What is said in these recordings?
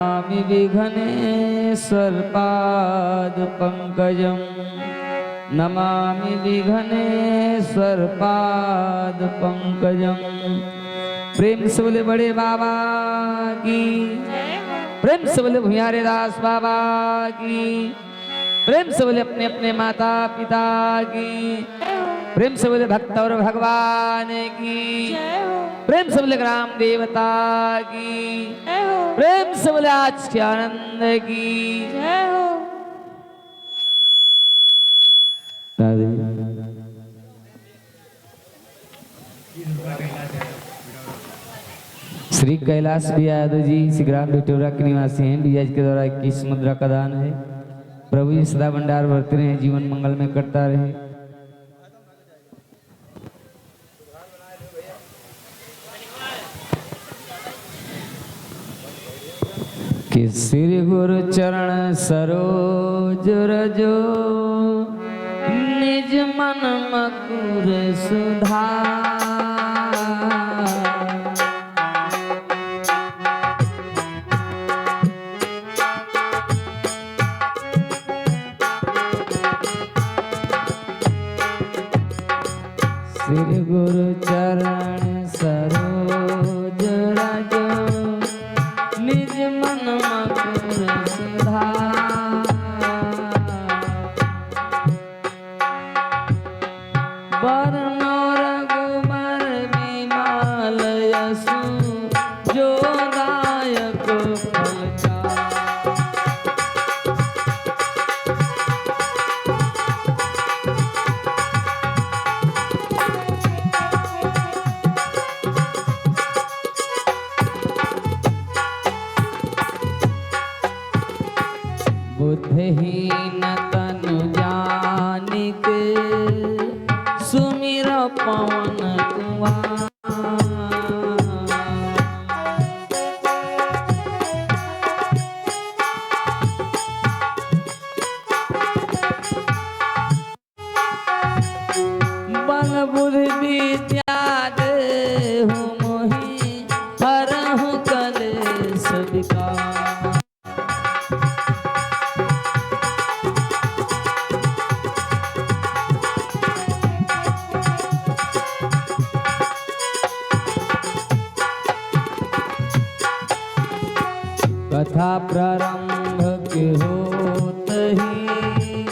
नमामि विघ्नेश्वर पाद पंकजं नमामि विघ्नेश्वर पाद पंकजं। प्रेम से बोले बड़े बाबा की, प्रेम से बोले भुयारे दास बाबा की, प्रेम से बोले अपने अपने माता पिता की, प्रेम से बोले भक्त और भगवान की, प्रेम से बोले ग्राम देवता की, प्रेम से बोले आज के आनंद की। श्री कैलाश यादव जी सिग्राम भिटोरा के निवासी हैं। बीज के द्वारा 21 मुद्रा का दान है। प्रभु जी सदा भंडार भरते रहे, जीवन मंगल में करता रहे। कि श्री गुरु चरण सरोज रजो निज मन मकुर सुधार। श्री गुरु चरण सरोज रजो निज मन मकुर सुधार। वरनो रघुबर विमल यशु जो दायक फलचार। बुद्धिहीन तनु जानिक सुमिर पवन कुमार। बल बुद्धि विद्या देहु मोहि हरहु कलेश विकार। कथा प्रारंभ के होत ही,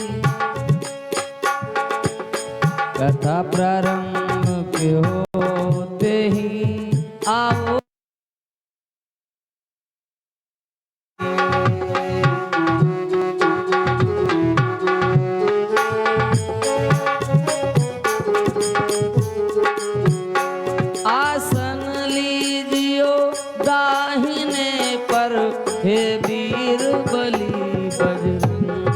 कथा प्रारंभ के होते ही आओ। आसन लीजियो दाहिने पर हे वीर बलि बजरंग।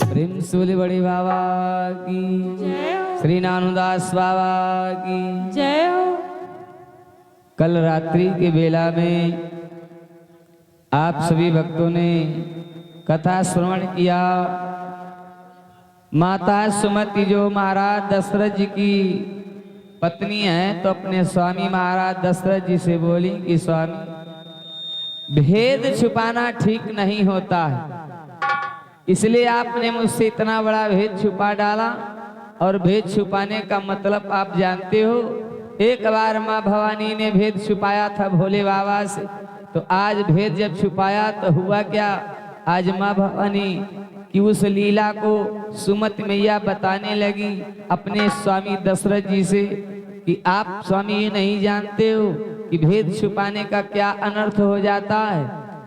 प्रेम से बोले बड़े बाबा की, श्री नानुदास बाबा की जय हो। कल रात्रि के बेला में आप सभी भक्तों ने कथा श्रवण किया। माता सुमति जो महाराज दशरथ जी की पत्नी है, तो अपने स्वामी महाराज दशरथ जी से बोली कि स्वामी, भेद छुपाना ठीक नहीं होता है, इसलिए आपने मुझसे इतना बड़ा भेद छुपा डाला। और भेद छुपाने का मतलब आप जानते हो। एक बार माँ भवानी ने भेद छुपाया था भोले बाबा से, तो आज भेद जब छुपाया तो हुआ क्या, आज माँ भवानी की उस लीला को सुमति मैया बताने लगी अपने स्वामी दशरथ जी से कि आप स्वामी ये नहीं जानते हो कि भेद छुपाने का क्या अनर्थ हो जाता है।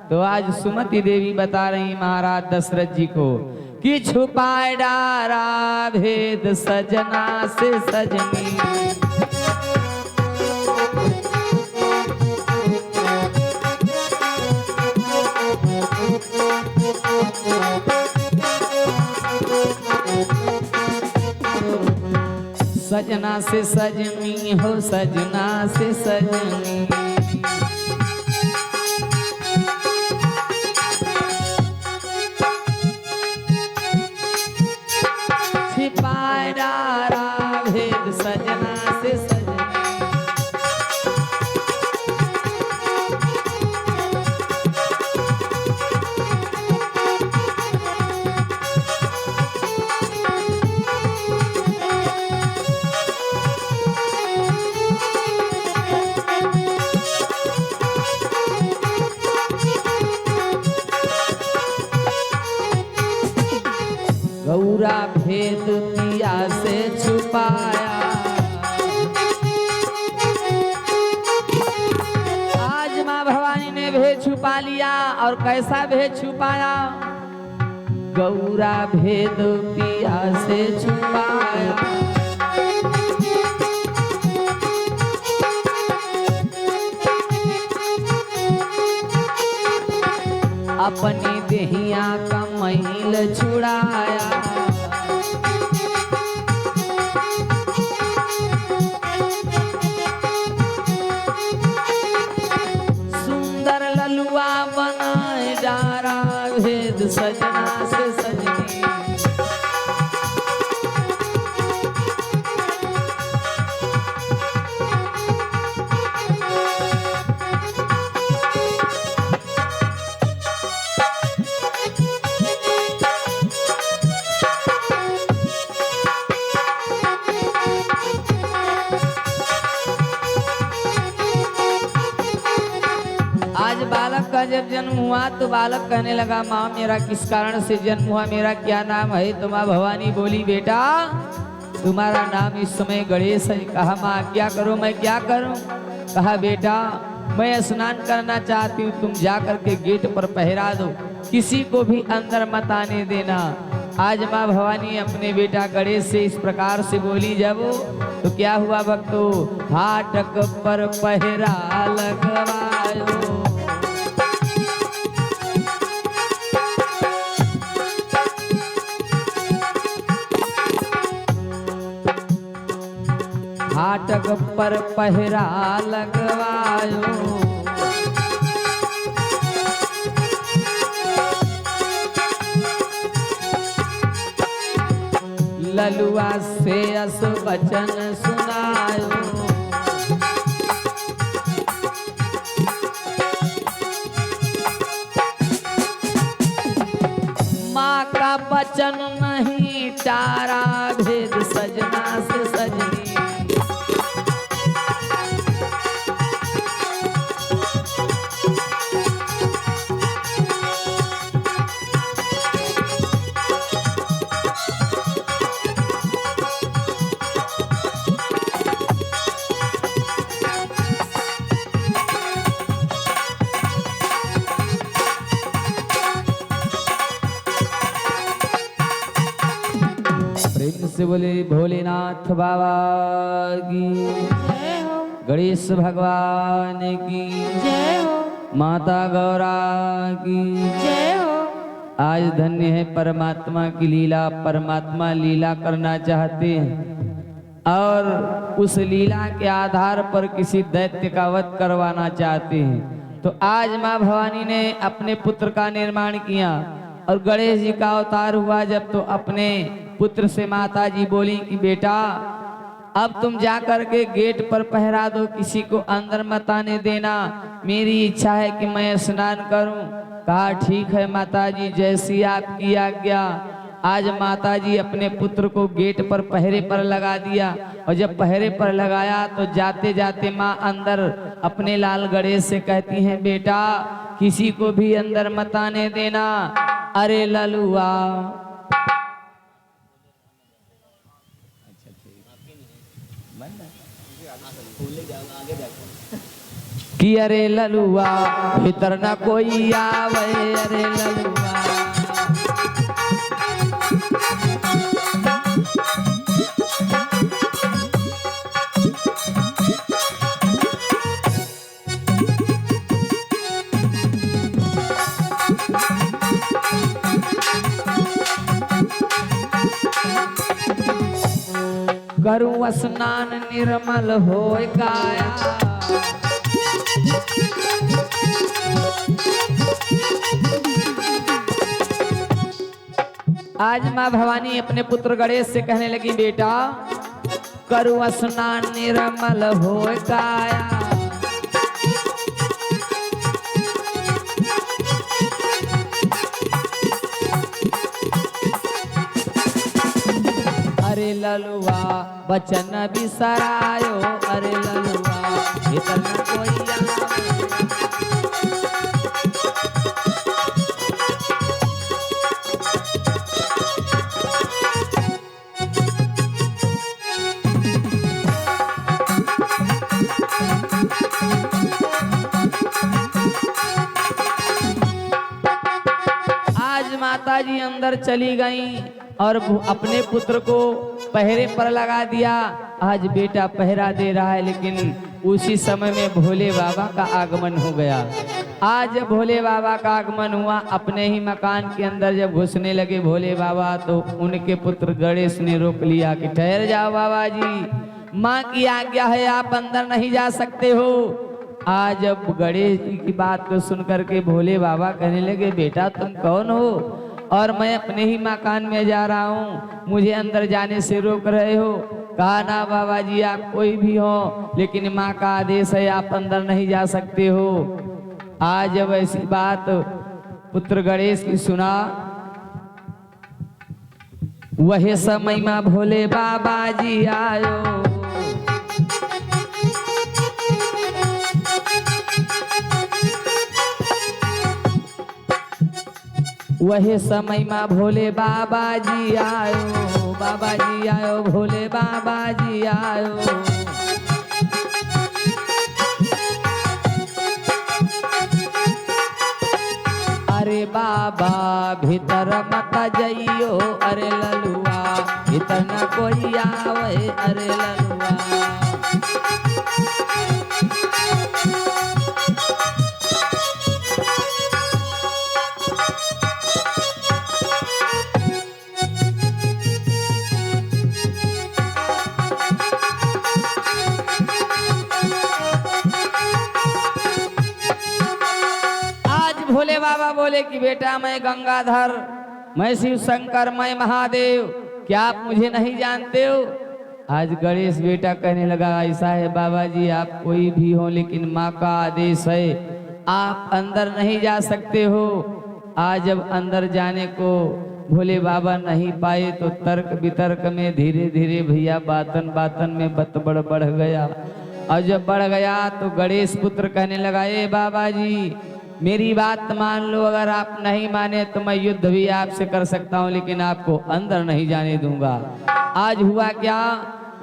तो आज सुमति देवी बता रही महाराज दशरथ जी को कि छुपाए डारा भेद सजना से सजनी। सजना से सजनी हो, सजना से सजनी। गौरा भेद पिया से छुपाया। आज माँ भवानी ने भेद छुपा लिया। और कैसा भेद छुपाया? गौरा भेद पिया से छुपाया। अपनी देहिया का मैल छुड़ाया। सुंदर ललुआ बनाए डारा भेद सजना से सजनी। आज बालक का जब जन्म हुआ तो बालक कहने लगा, माँ मेरा किस कारण से जन्म हुआ, मेरा क्या नाम है? तो माँ भवानी बोली, बेटा तुम्हारा नाम इस समय गणेश है। कहा माँ क्या करूँ, मैं क्या करूँ? कहा बेटा मैं स्नान करना चाहती हूँ, तुम जा करके गेट पर पहरा दो, किसी को भी अंदर मत आने देना। आज माँ भवानी अपने बेटा गणेश से इस प्रकार से बोली जब, तो क्या हुआ भक्तों? फाटक पर पहरा लगवायो। फाटक पर पहरा लगवायो। ललुआ से अस वचन सुनायो। माँ का वचन नहीं टारा भेद सजना से सजनी। प्रेम से बोले भोलेनाथ बाबा की, गणेश भगवान की जय हो, माता गौरा की जय हो। आज धन्य है परमात्मा की लीला। परमात्मा लीला करना चाहते हैं और उस लीला के आधार पर किसी दैत्य का वध करवाना चाहते हैं। तो आज माँ भवानी ने अपने पुत्र का निर्माण किया और गणेश जी का अवतार हुआ जब, तो अपने पुत्र से माता जी बोली कि बेटा अब तुम जा करके गेट पर पहरा दो, किसी को अंदर मत आने देना, मेरी इच्छा है कि मैं स्नान करूं। कहा ठीक है माता जी, जैसी आपकी आज्ञा। आज माता जी अपने पुत्र को गेट पर पहरे पर लगा दिया और जब पहरे पर लगाया तो जाते जाते माँ अंदर अपने लाल गणेश से कहती हैं, बेटा किसी को भी अंदर मत आने देना। अरे ललुआ कि अरे ललुआ भीतर ना कोई आवे। अरे ललुआ करूं स्नान निर्मल होय काया। आज माँ भवानी अपने पुत्र गणेश से कहने लगी, बेटा करूं स्नान निर्मल होय काया। अरे ललुआ बचन बिसरायो। अरे ललुआ भीतर न कोई आज माता जी अंदर चली गईं और अपने पुत्र को पहरे पर लगा दिया। आज बेटा पहरा दे रहा है, लेकिन उसी समय में भोले बाबा का आगमन हो गया। आज भोले बाबा का आगमन हुआ, अपने ही मकान के अंदर जब घुसने लगे भोले बाबा, तो उनके पुत्र गणेश ने रोक लिया कि ठहर जाओ बाबा जी, माँ की आज्ञा है, आप अंदर नहीं जा सकते हो। आज जब गणेश जी की बात को सुन करके भोले बाबा कहने लगे, बेटा तुम कौन हो और मैं अपने ही मकान में जा रहा हूँ, मुझे अंदर जाने से रोक रहे हो। कहा ना बाबा जी, आप कोई भी हो, लेकिन माँ का आदेश है, आप अंदर नहीं जा सकते हो। आज जब ऐसी बात पुत्र गणेश की सुना, वही समय में भोले बाबा जी आयो। वही समय में भोले बाबा जी आयो, बाबा जी आयो, भोले बाबा जी आयो। अरे बाबा भीतर मत जाइयो, अरे ललुआ भीतर न कोई आवे, अरे ललुआ। भोले बाबा बोले कि बेटा मैं गंगाधर, मैं शिव शंकर, मैं महादेव, क्या आप मुझे नहीं जानते हो? आज गणेश बेटा कहने लगा, ऐसा है बाबा जी, आप कोई भी हो, लेकिन माँ का आदेश है, आप अंदर नहीं जा सकते हो। आज जब अंदर जाने को भोले बाबा नहीं पाए, तो तर्क वितर्क में धीरे धीरे भैया बातन बातन में बतबड़ बढ़ गया। और जब बढ़ गया तो गणेश पुत्र कहने लगा, ए बाबा जी मेरी बात मान लो, अगर आप नहीं माने तो मैं युद्ध भी आपसे कर सकता हूं, लेकिन आपको अंदर नहीं जाने दूंगा। आज हुआ क्या,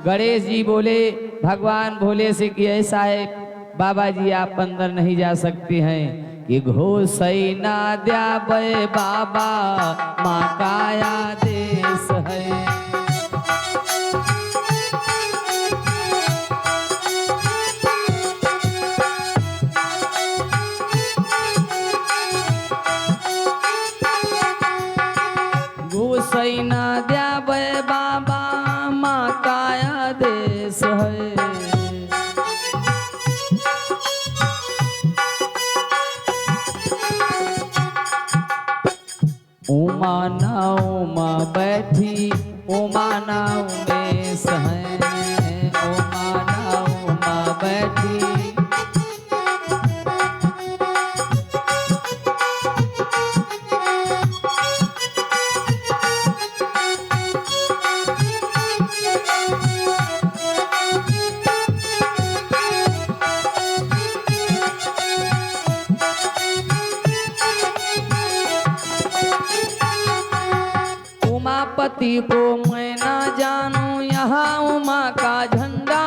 गणेश जी बोले भगवान भोले से कि ऐसा है बाबा जी, आप अंदर नहीं जा सकते हैं, कि घोसई ना द्याबे बाबा, माँ का आदेश है। सैना द्याबे बाबा, माँ का आदेश है। उमा ना उमा बैठी, उमा ना उमेश है, उमा ना उमा बैठी। उमापति को मैं ना जानूं, यहाँ उमा का झंडा,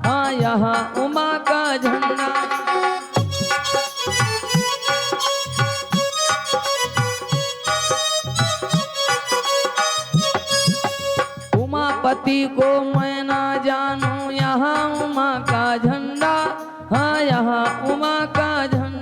हाँ यहाँ उमा का झंडा। उमापति को मैं ना जानूं, यहाँ उमा का झंडा, हाँ यहाँ उमा का झंडा।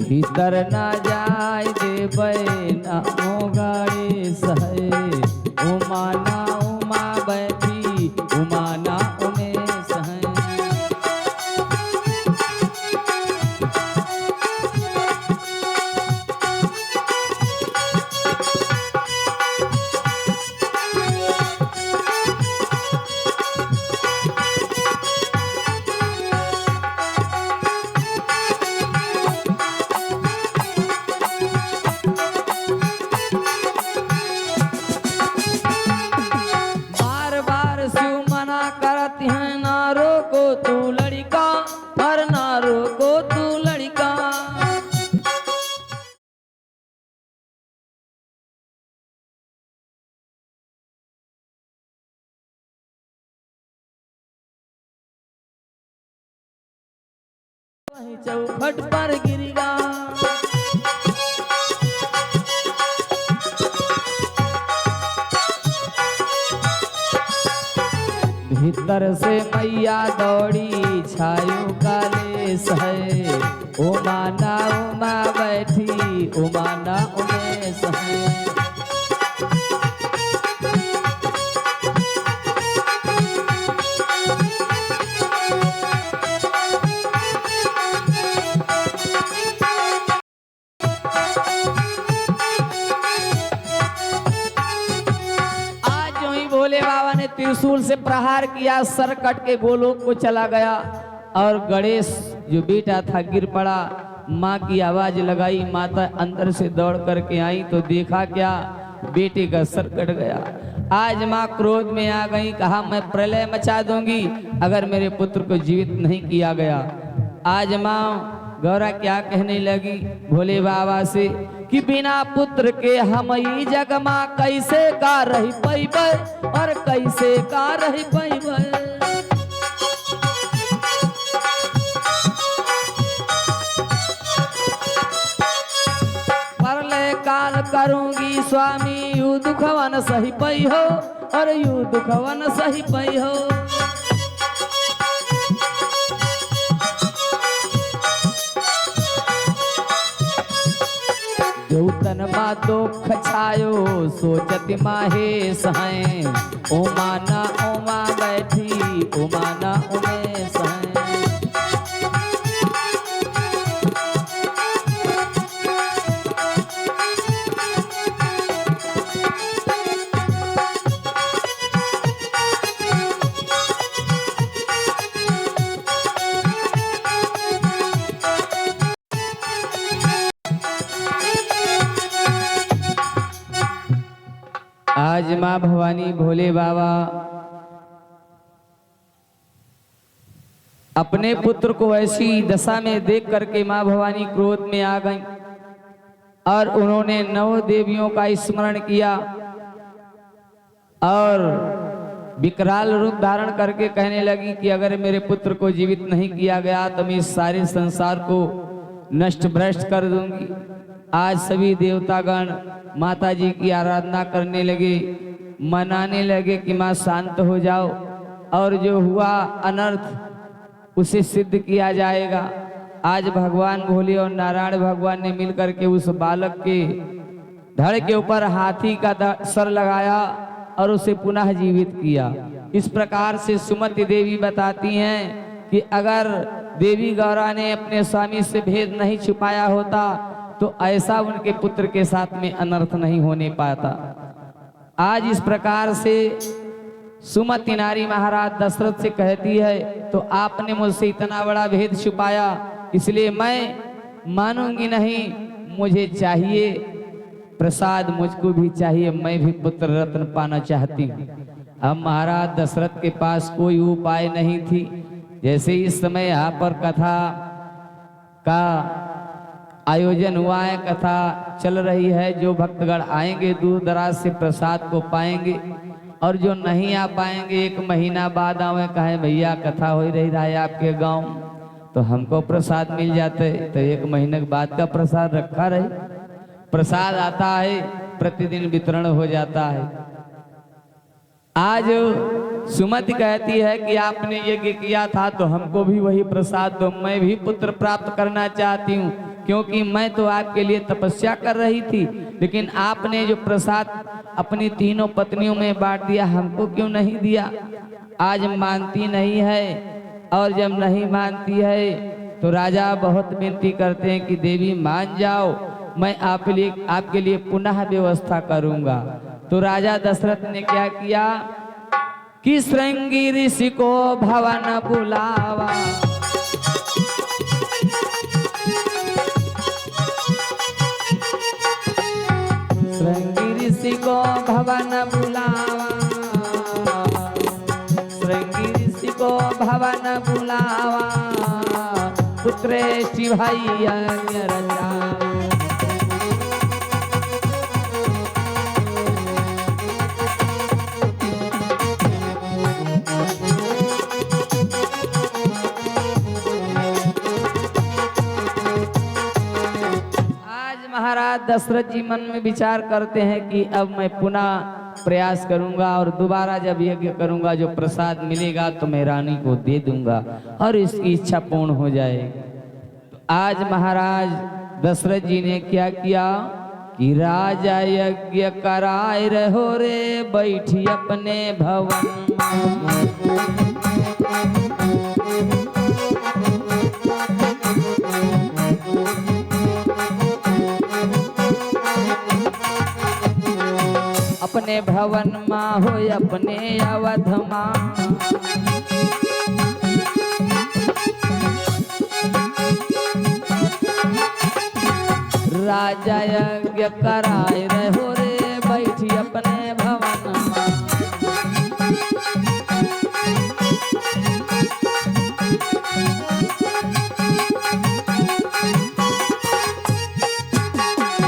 भीतर ना जाय देबै ना गणेश है, उमा ना उमा बैठी, उमा ना उमेश है। वही चौखट पर गिरेगा। भीतर से मैया दौड़ी छायू का लेस है, उमा ना उमा बैठी उमा ना उमेश है। भोले बाबा ने त्रिशूल से प्रहार किया, सर कट के गोलोक को चला गया और गणेश जो बेटा था गिर पड़ा। माँ की आवाज लगाई, माता अंदर से दौड़ करके आई तो देखा क्या, बेटे का सर कट गया। आज माँ क्रोध में आ गई, कहा मैं प्रलय मचा दूंगी अगर मेरे पुत्र को जीवित नहीं किया गया। आज माँ गौरा क्या कहने लगी भोले बाबा से कि बिना पुत्र के हम ई जग माँ कैसे का रही पैबै और कैसे का रही पैबै। परलय काल करूंगी स्वामी यू दुखवन सही पई हो और यू दुखवन सही पई हो। तन बातो खछायो सोचती माहेश हैं, उमा ना उमा बैठी उमा ना उमेश हैं। आज माँ भवानी भोले बाबा अपने पुत्र को ऐसी दशा में देख करके माँ भवानी क्रोध में आ गई और उन्होंने 9 देवियों का स्मरण किया और विकराल रूप धारण करके कहने लगी कि अगर मेरे पुत्र को जीवित नहीं किया गया तो मैं इस सारे संसार को नष्ट भ्रष्ट कर दूंगी। आज सभी देवतागण माता जी की आराधना करने लगे, मनाने लगे कि माँ शांत हो जाओ और जो हुआ अनर्थ उसे सिद्ध किया जाएगा। आज भगवान भोले और नारायण भगवान ने मिलकर के उस बालक के धड़ के ऊपर हाथी का सर लगाया और उसे पुनः जीवित किया। इस प्रकार से सुमति देवी बताती हैं कि अगर देवी गौरा ने अपने स्वामी से भेद नहीं छुपाया होता तो ऐसा उनके पुत्र के साथ में अनर्थ नहीं होने पाता। आज इस प्रकार से सुमति नारी महाराज दशरथ से कहती है तो आपने मुझसे इतना बड़ा भेद छुपाया इसलिए मैं मानूंगी नहीं, मुझे चाहिए प्रसाद, मुझको भी चाहिए, मैं भी पुत्र रत्न पाना चाहती हूँ। अब महाराज दशरथ के पास कोई उपाय नहीं थी। जैसे इस समय यहाँ पर कथा का आयोजन हुआ है, कथा चल रही है, जो भक्तगण आएंगे दूर दराज से प्रसाद को पाएंगे और जो नहीं आ पाएंगे 1 महीना बाद आवे, कहे भैया कथा हो रही रहा है आपके गांव तो हमको प्रसाद मिल जाते, तो 1 महीने के बाद का प्रसाद रखा रहे। प्रसाद आता है, प्रतिदिन वितरण हो जाता है। आज सुमति कहती है कि आपने यज्ञ किया था तो हमको भी वही प्रसाद दो, मैं भी पुत्र प्राप्त करना चाहती हूँ, क्योंकि मैं तो आपके लिए तपस्या कर रही थी, लेकिन आपने जो प्रसाद अपनी 3 पत्नियों में बांट दिया, हमको क्यों नहीं दिया। आज मानती नहीं है और जब नहीं मानती है तो राजा बहुत विनती करते हैं कि देवी मान जाओ, मैं आपके लिए पुनः व्यवस्था करूंगा। तो राजा दशरथ ने क्या किया कि श्रृंगी ऋषि को भवन बुलावा, श्रृंगी ऋषि को भवन बुलावा, श्रृंगी ऋषि को भवन बुलावा, पुत्रेष्टि भाई रचा। दशरथ जी मन में विचार करते हैं कि अब मैं पुनः प्रयास करूंगा और दोबारा जब यज्ञ करूंगा जो प्रसाद मिलेगा तो मैं रानी को दे दूंगा और इसकी इच्छा पूर्ण हो जाएगी। तो आज महाराज दशरथ जी ने क्या किया कि राजा यज्ञ कराए रहो रे बैठी अपने भवन। अपने भवन माँ हो अपने अवध माँ, राजा यज्ञ कराए रहो रे बैठी अपने भवन माँ।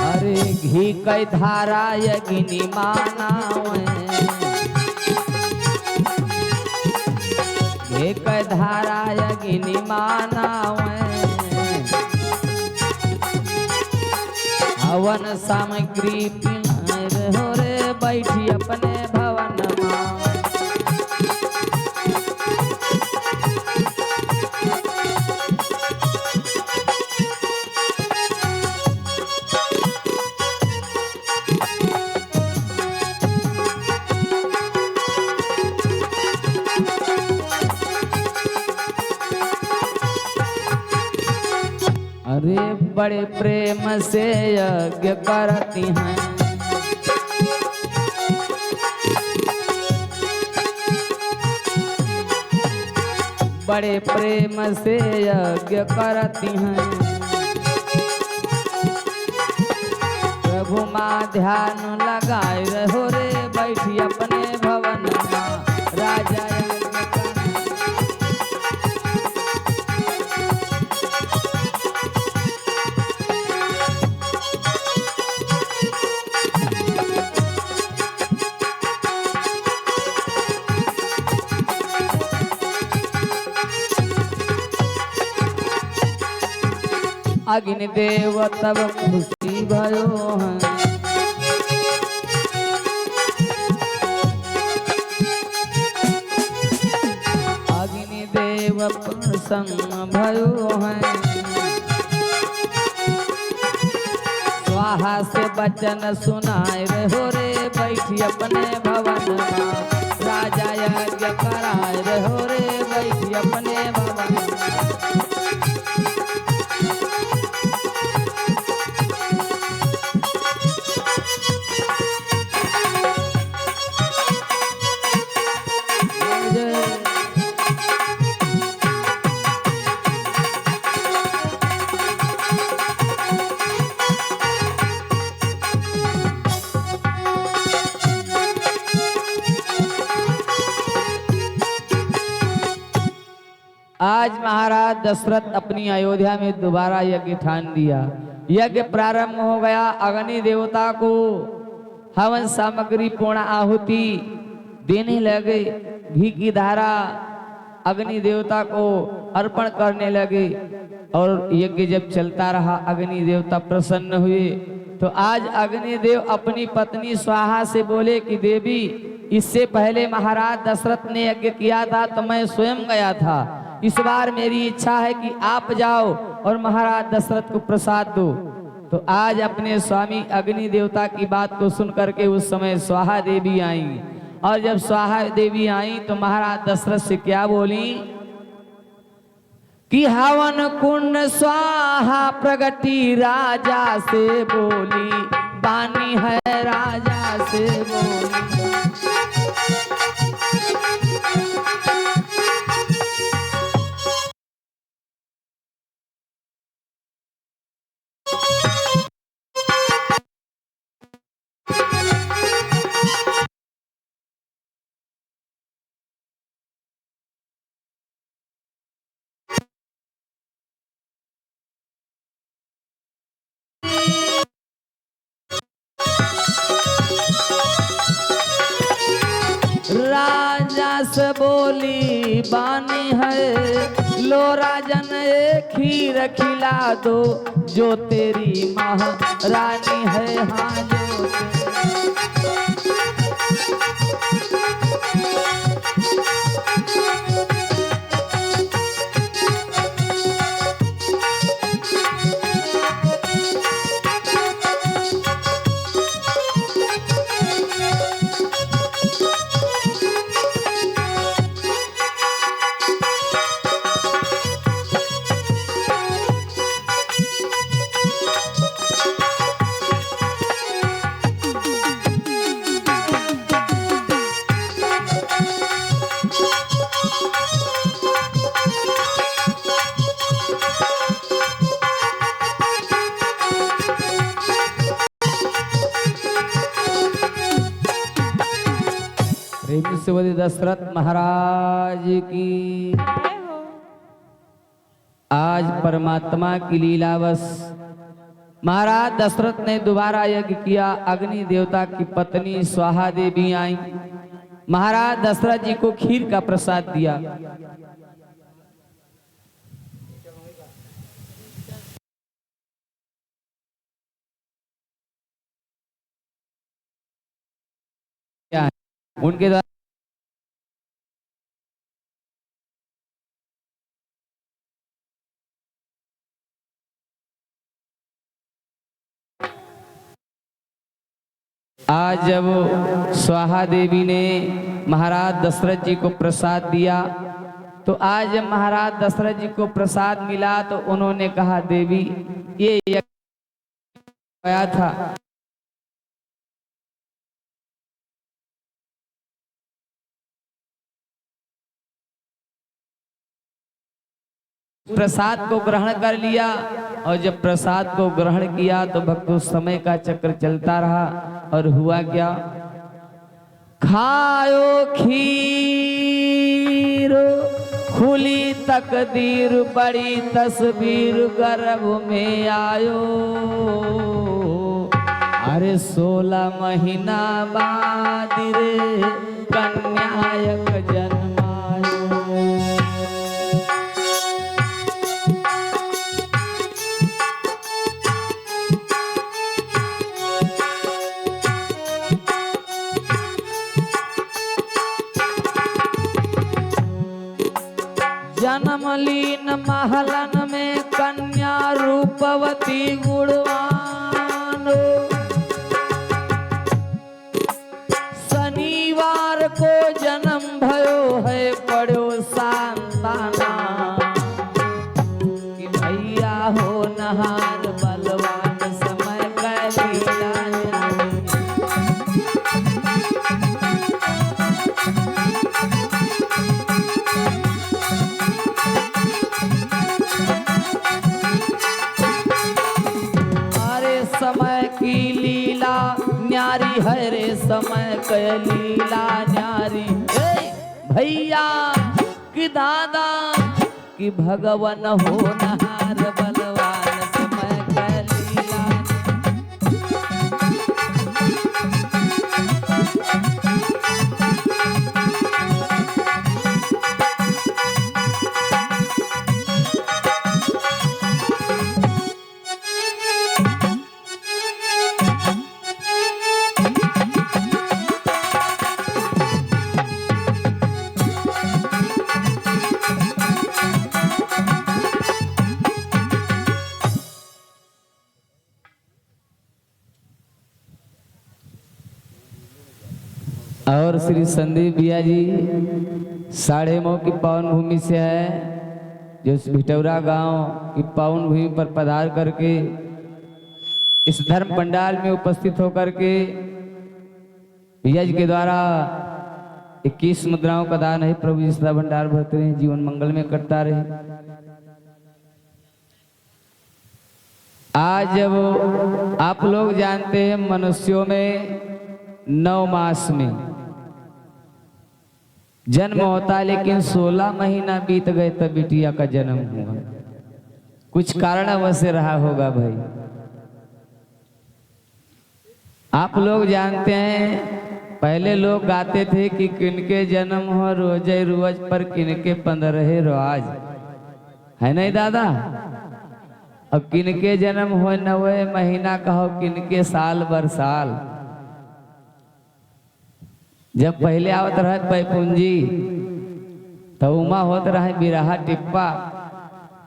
अरे घी कई धारा यज्ञिनी मानावे, घी कई धारा यज्ञिनी मानावे, हवन सामग्री पिनाए रहो रे बैठी अपने भवन माँ। अरे बड़े प्रेम से यज्ञ करती हैं, बड़े प्रेम से यज्ञ करती हैं, प्रभु माँ ध्यान लगाए रहो रे बैठी अपने भवन माँ। राजा अग्निदेव तब खुशी भयो हैं, अग्निदेव प्रसन्न भयो हैं, स्वाहा से वचन सुनाए रहो रे बैठी अपने भवन माँ। राजा यज्ञ कराए रहो रे बैठी अपने भवन माँ। आज महाराज दशरथ अपनी अयोध्या में दोबारा यज्ञ ठान दिया। यज्ञ प्रारंभ हो गया। अग्नि देवता को हवन सामग्री पूर्ण आहुति देने लगे, घी की धारा अग्नि देवता को अर्पण करने लगे और यज्ञ जब चलता रहा अग्नि देवता प्रसन्न हुए। तो आज अग्निदेव अपनी पत्नी स्वाहा से बोले कि देवी, इससे पहले महाराज दशरथ ने यज्ञ किया था तो मैं स्वयं गया था, इस बार मेरी इच्छा है कि आप जाओ और महाराज दशरथ को प्रसाद दो। तो आज अपने स्वामी अग्नि देवता की बात को सुन करके उस समय स्वाहा देवी आई और जब स्वाहा देवी आई तो महाराज दशरथ से क्या बोली कि हवन कुंड स्वाहा प्रगति राजा से बोली, बानी है राजा से बोली। राजा से बोली बानी है लो राजन एक खीर खिला दो जो तेरी महारानी है। हाँ जो प्रेम दशरथ महाराज की। आज परमात्मा की लीलावश महाराज दशरथ ने दोबारा यज्ञ किया। अग्नि देवता की पत्नी स्वाहा देवी आई, महाराज दशरथ जी को खीर का प्रसाद दिया। उनके द्वारा आज जब स्वाहा देवी ने महाराज दशरथ जी को प्रसाद दिया, तो आज जब महाराज दशरथ जी को प्रसाद मिला तो उन्होंने कहा, देवी ये गया था, प्रसाद को ग्रहण कर लिया। और जब प्रसाद को ग्रहण किया तो भक्तों समय का चक्र चलता रहा। और हुआ क्या, खायो खीर खुली तकदीर, बड़ी तस्वीर गर्भ में आयो। अरे 16 महीना बाद रे कन्यायक जन्मायो। जन्मलीन महलन में कन्या रूपवती गुणवान। शनिवार को जन्म भयो है पड़ो सांताना, कि भैया हो नहार बलवान समय कैलीला। समय की लीला न्यारी है रे, समय की लीला न्यारी। भैया कि दादा कि भगवान हो नहार बलवान समय की लीला। और श्री संदीप भैया जी साढ़े मऊ की पावन भूमि से है, जो भिटौरा गांव की पावन भूमि पर पधार करके इस धर्म पंडाल में उपस्थित होकर के भैया जी के द्वारा 21 मुद्राओं का दान है। प्रभु जी सदा भंडार भरते रहे, जीवन मंगल में करता रहे। आज जब आप लोग जानते हैं मनुष्यों में 9 मास में जन्म होता है, लेकिन 16 महीना बीत गए तब बिटिया का जन्म हुआ। कुछ कारण अवश्य रहा होगा भाई। आप लोग जानते हैं पहले लोग गाते थे कि किनके जन्म हो रोजे रोज पर किनके 15 रोज। है नहीं दादा। अब किनके जन्म हो 9 महीना कहो, किनके साल बर साल। जब पहले आवत रहे पैपुंजी तो उमा होत रहे बिरहा टिप्पा,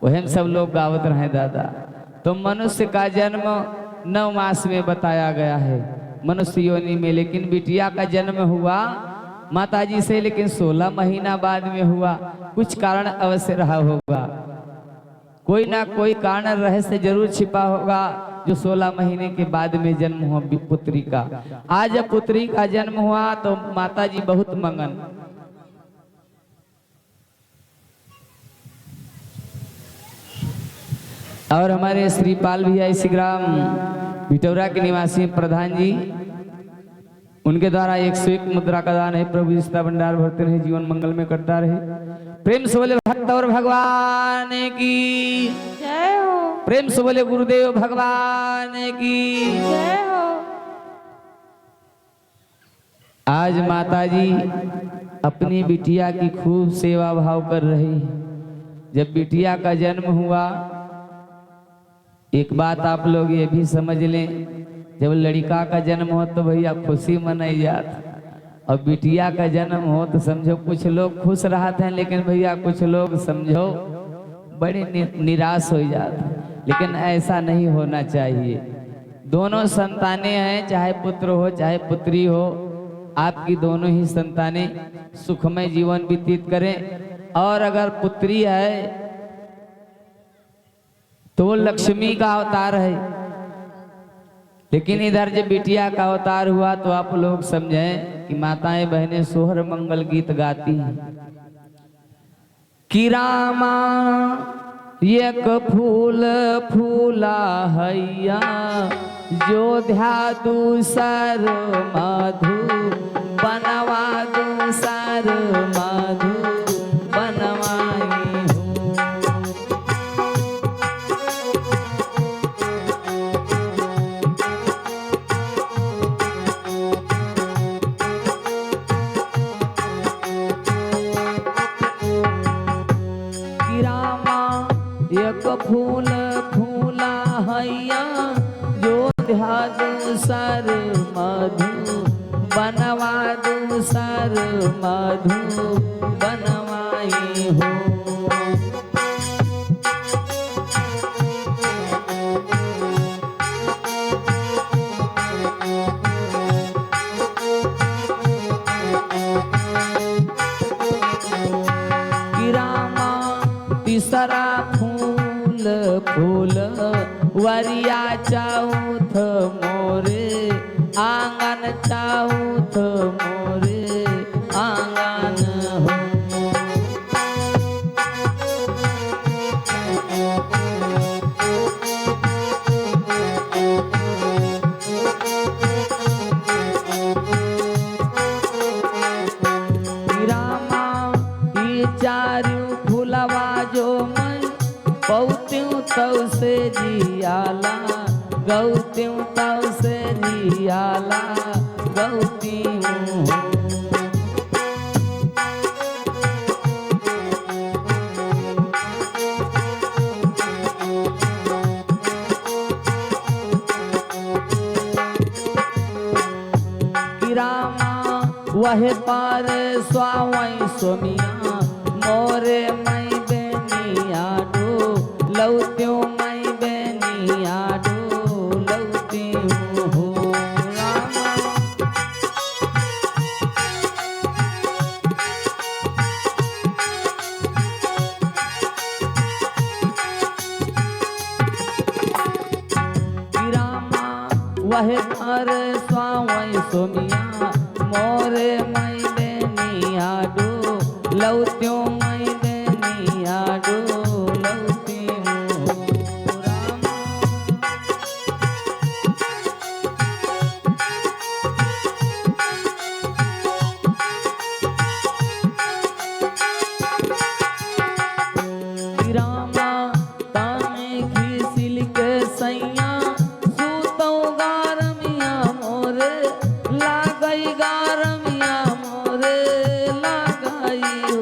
वही सब लोग गावत रहे दादा। तो मनुष्य का जन्म 9 मास में बताया गया है मनुष्य योनि में, लेकिन बिटिया का जन्म हुआ माताजी से लेकिन 16 महीना बाद में हुआ। कुछ कारण अवश्य रहा होगा, कोई ना कोई कारण रहस्य जरूर छिपा होगा जो 16 महीने के बाद में जन्म हुआ पुत्री का। आज जब पुत्री का जन्म हुआ तो माताजी बहुत मंगन। और हमारे श्रीपाल भैया इसी ग्राम बिटौरा के निवासी प्रधान जी, उनके द्वारा 101 मुद्रा का दान है। प्रभु जिसका भंडार भरते रहे, जीवन मंगल में करता रहे। प्रेम से बोले भक्त और भगवान की जय हो। प्रेम से बोले गुरुदेव भगवान की जय हो। आज माताजी अपनी बिटिया की खूब सेवा भाव कर रही है। जब बिटिया का जन्म हुआ, एक बात आप लोग ये भी समझ लें, जब लड़का का जन्म हो तो भैया खुशी मनाई जाती, और बिटिया का जन्म हो तो समझो कुछ लोग खुश रहते हैं, लेकिन भैया कुछ लोग समझो बड़े निराश हो जाते। लेकिन ऐसा नहीं होना चाहिए। दोनों संतानें हैं, चाहे पुत्र हो चाहे पुत्री हो, आपकी दोनों ही संतानें सुखमय जीवन व्यतीत करें। और अगर पुत्री है तो वो लक्ष्मी का अवतार है, लेकिन इधर जब बिटिया का अवतार हुआ तो आप लोग समझें कि माताएं बहनें सोहर मंगल गीत गाती हैं कि रामा एक फूल फूला हैया जोध्या दूसर मधु बनवा दूसर मधु बनवाई हूँ। एक फूल फूला हैया जोध्या दूसर मधु बनवा दूसर मधु बनवाई हो। तीसरा फूल फूल वरिया चाउथ मोरे आंगन चाउथ मोरे आंगन हो। रामा ये चारू फूलवा जो मैं पौत्यूं तव से जियाला गौत्यूं तव से जियाला गौत्यूं रामा वह पार स्वावई सोमिया मोरे मई बेनिया डो लौत्यों मई बेनिया डो लौत्यों हो। रामा रामा वह पार स्वावई सोमिया मोरे मई बेनिया डो लौत्यों मई बेनिया डो लौत्यों हो। रामा रामा तामे घिसिल के सैया सूतौ गारमिया मोरे लागई गारमिया मोरे लागई हो।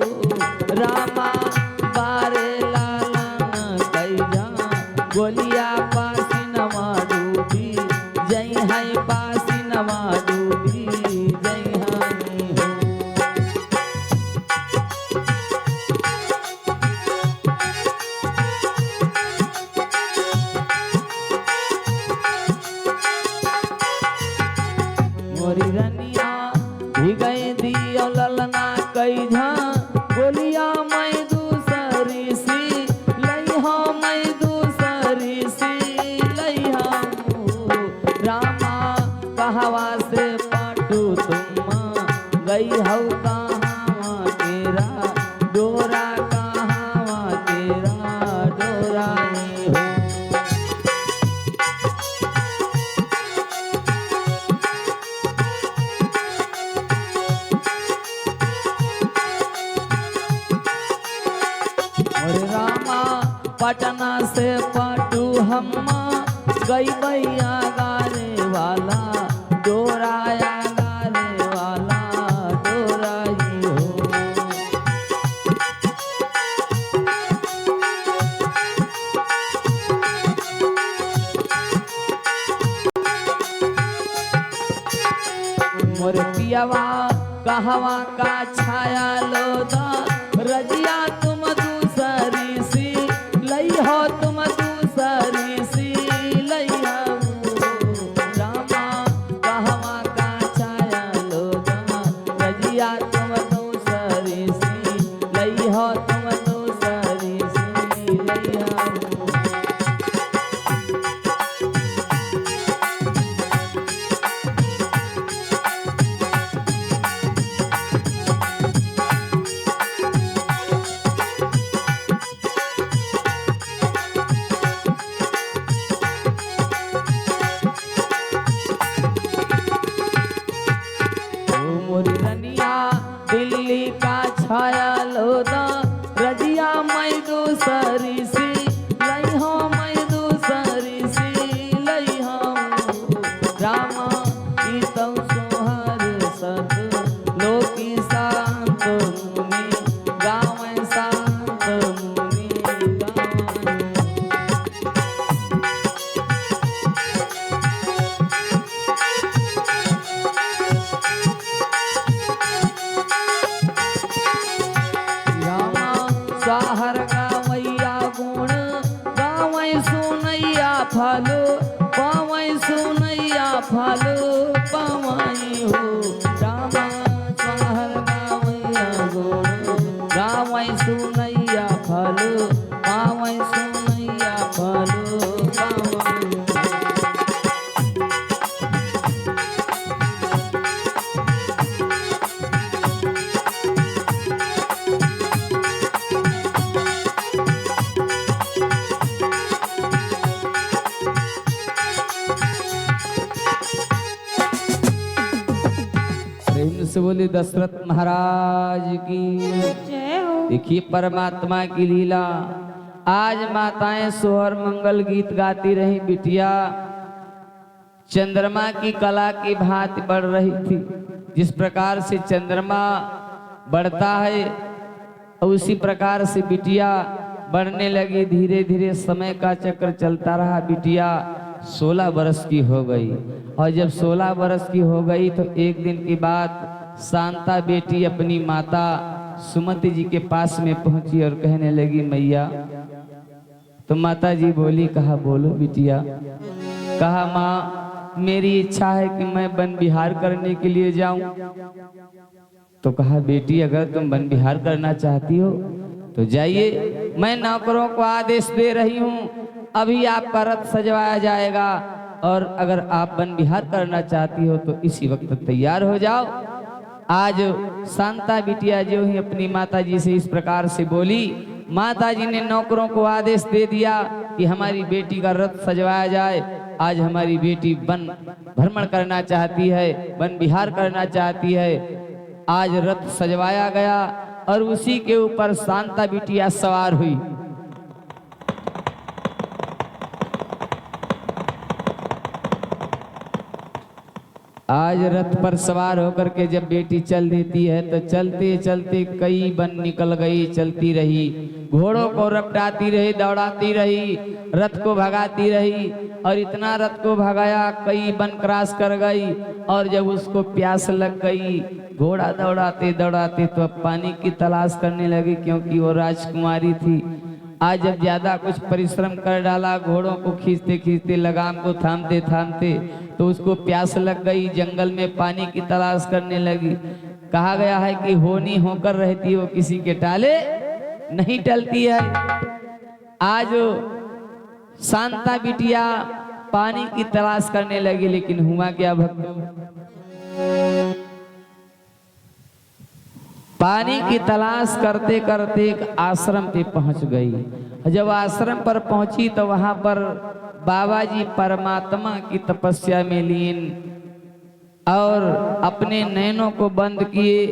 हऊ कहाँ तेरा डोरा, कहाँ तेरा डोरा नी हो। और रामा पटना से पटू हम्मा गई भैया गाने वाला डोराया गाने वाला डोरा ही हो। मोर पियावा कहवा का छाया लोदा रजिया तुम दूसरी सी लई हो, तुम दूसरी सी लई हो। रामा कहवा का छाया लोदा रजिया तुम दूसरी सी लई हो, तुम दूसरी सी लई हो। दिल्ली का छाया लोदा रजिया मैं दूसरी सी लई हो, मैं दूसरी सी लई हो। रामा की तौ सोहर सद लोकी शांत मुनि गाँव शांत मुनि गाँव। साहर गावैया गुण गावै सुनैया फलो पावै सुनैया फलो पावै हो। रामा साहर गावैया गुण गावै सुनैया फलो पावै सुनैया फलो पावै हो। से बोले दशरथ महाराज की जय हो। देखिए परमात्मा की लीला। आज माताएं सोहर मंगल गीत गाती रही, बिटिया चंद्रमा की कला की भांति बढ़ रही थी। जिस प्रकार से चंद्रमा बढ़ता है उसी प्रकार से बिटिया बढ़ने लगी। धीरे धीरे समय का चक्र चलता रहा। बिटिया 16 वर्ष की हो गई और जब 16 वर्ष की हो गई तो एक दिन की बात शांता बेटी अपनी माता सुमति जी के पास में पहुंची और कहने लगी मैया। तो माता जी बोली, कहा बोलो बिटिया। कहा माँ मेरी इच्छा है कि मैं वन विहार करने के लिए जाऊं। तो कहा बेटी अगर तुम वन विहार करना चाहती हो तो जाइए, मैं नौकरों को आदेश दे रही हूँ, अभी आपका रथ सजवाया जाएगा और अगर आप वन विहार करना चाहती हो तो इसी वक्त तैयार हो जाओ। आज शांता बिटिया जो ही अपनी माता जी से इस प्रकार से बोली, माता जी ने नौकरों को आदेश दे दिया कि हमारी बेटी का रथ सजवाया जाए। आज हमारी बेटी वन भ्रमण करना चाहती है, वन विहार करना चाहती है। आज रथ सजवाया गया और उसी के ऊपर शांता बिटिया सवार हुई। आज रथ पर सवार होकर के जब बेटी चल देती है तो चलते चलते कई वन निकल गई, चलती रही, घोड़ों को रपटाती रही, दौड़ाती रही, रथ को भगाती रही और इतना रथ को भगाया कई वन क्रॉस कर गई। और जब उसको प्यास लग गई, घोड़ा दौड़ाते दौड़ाते तो अब पानी की तलाश करने लगी, क्योंकि वो राजकुमारी थी। आज जब ज्यादा कुछ परिश्रम कर डाला, घोड़ों को खींचते खींचते, लगाम को थामते थामते, तो उसको प्यास लग गई, जंगल में पानी की तलाश करने लगी। कहा गया है कि होनी होकर रहती हो किसी के टाले नहीं टलती है। आज शांता बिटिया पानी की तलाश करने लगी, लेकिन हुआ क्या भक्तों, पानी की तलाश करते करते एक आश्रम पे पहुंच गई। जब आश्रम पर पहुंची तो वहां पर बाबा जी परमात्मा की तपस्या में लीन और अपने नैनों को बंद किए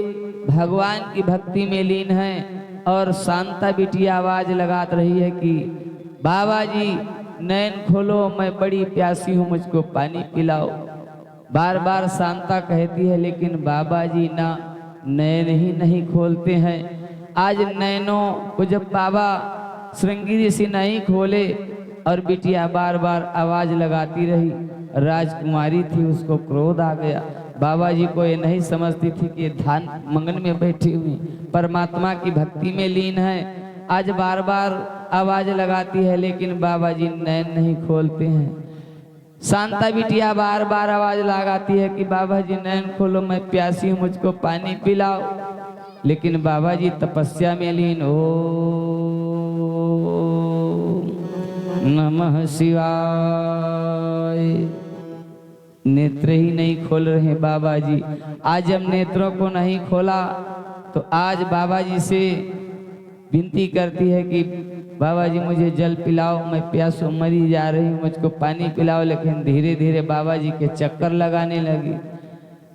भगवान की भक्ति में लीन है। और शांता बिटिया आवाज लगा रही है कि बाबा जी नैन खोलो, मैं बड़ी प्यासी हूँ, मुझको पानी पिलाओ। बार बार शांता कहती है, लेकिन बाबा जी ना नैन ही नहीं खोलते हैं। आज नैनों को जब बाबा श्रृंगी ऋषि नहीं खोले और बिटिया बार बार आवाज लगाती रही, राजकुमारी थी, उसको क्रोध आ गया। बाबा जी को ये नहीं समझती थी कि ध्यान मगन में बैठी हुई परमात्मा की भक्ति में लीन है। आज बार बार आवाज लगाती है, लेकिन बाबा जी नैन नहीं खोलते हैं। शांता बिटिया बार बार आवाज लगाती है कि बाबा जी नैन खोलो, मैं प्यासी हूँ, मुझको पानी पिलाओ। लेकिन बाबा जी तपस्या में लीन। ओ नमः शिवाय। नेत्र ही नहीं खोल रहे बाबा जी। आज जब नेत्रों को नहीं खोला तो आज बाबा जी से विनती करती है कि बाबा जी मुझे जल पिलाओ, मैं प्यासों मरी जा रही हूँ, मुझको पानी पिलाओ। लेकिन धीरे धीरे बाबा जी के चक्कर लगाने लगी।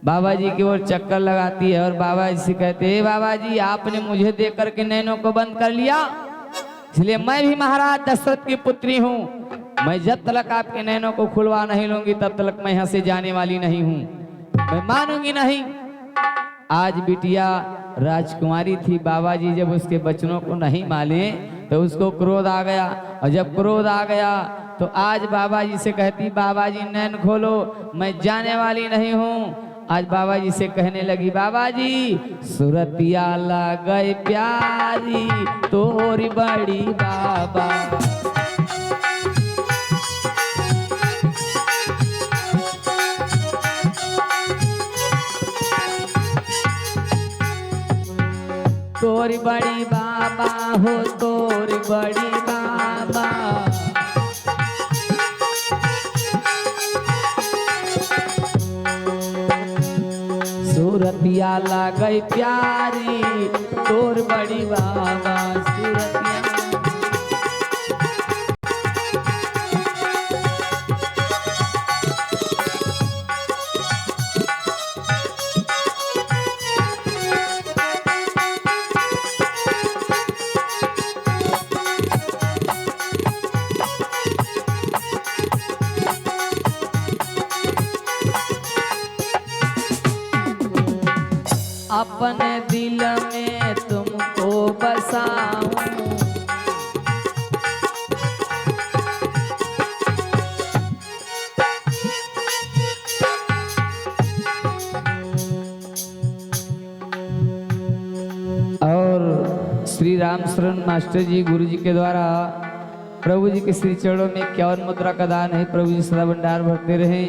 बाबा जी की ओर चक्कर लगाती है और बाबा जी से कहते हैं, बाबा जी आपने मुझे देख करके नैनों को बंद कर लिया, इसलिए मैं भी महाराज दशरथ की पुत्री हूँ। मैं जब तक आपके नैनों को खुलवा नहीं लूंगी तब तक मैं यहाँ से जाने वाली नहीं हूँ, मैं मानूंगी नहीं। आज बिटिया राजकुमारी थी। बाबा जी जब उसके बचनों को नहीं माने तो उसको क्रोध आ गया, और जब क्रोध आ गया तो आज बाबा जी से कहती, बाबा जी नैन खोलो, मैं जाने वाली नहीं हूँ। आज बाबा जी से कहने लगी, बाबा जी सूरतिया गए प्यारी तोरी बड़ी बाबा। तोरी बड़ी बाबा हो, तोरी बड़ी बाबा। सूरतिया गई प्यारी तोर बड़ी बाबा। सूरतिया अपने दिल में तुमको बसाऊं, और श्री राम शरण मास्टर जी गुरु जी के द्वारा प्रभु जी के श्री चरणों में 51 मुद्रा का दान है। प्रभु जी सदा भंडार भरते रहे,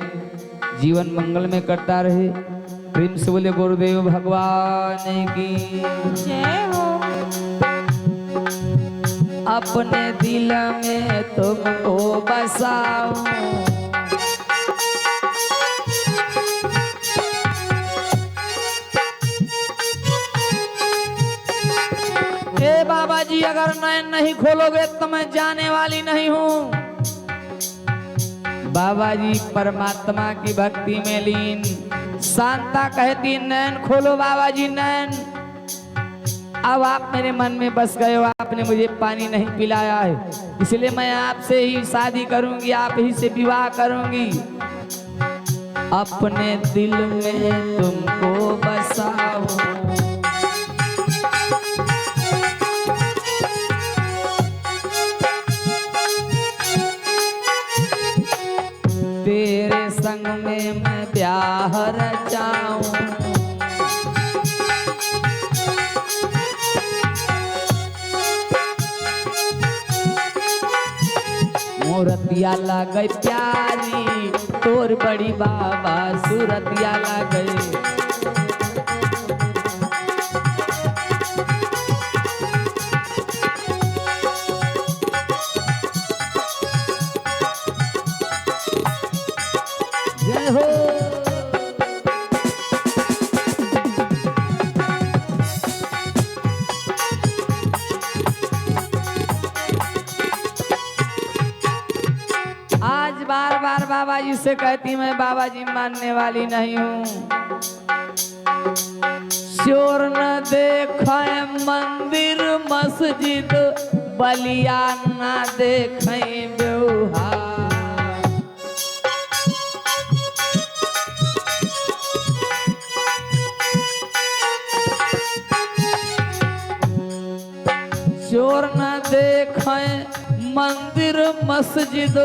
जीवन मंगल में करता रहे। प्रेम से बोले गुरुदेव भगवान की जय हो। अपने दिल में तुमको बसाऊं, ए बाबा जी अगर नैन नहीं खोलोगे तो मैं जाने वाली नहीं हूँ। बाबा जी परमात्मा की भक्ति में लीन। शांता कहती, नैन खोलो बाबा जी नैन। अब आप मेरे मन में बस गए हो, आपने मुझे पानी नहीं पिलाया है, इसलिए मैं आपसे ही शादी करूंगी, आप ही से विवाह करूंगी। अपने दिल में तुमको बसाऊं, तेरे संग में मैं ब्याह रचाऊं। मोरतिया गई प्यारी तोर बड़ी बाबा। सूरतिया गई जय हो। बाबा जी से कहती मैं बाबा जी मानने वाली नहीं हूँ। चोर न देखे मंदिर मस्जिद बलिया न देखे व्यवहार। चोर न देखे मंदिर मस्जिद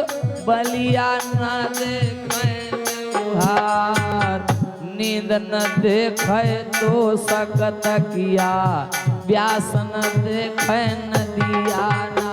बलिया न देखे व्यवहार। नींद न देखे तो सकत किया व्यास न देखे नदिया ना।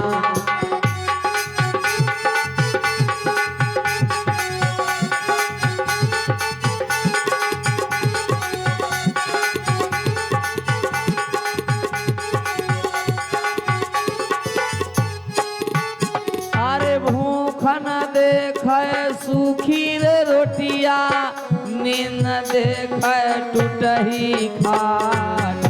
अरे भूख न देखे सूखी रे रोटिया नींद न देखे टूटही खाट।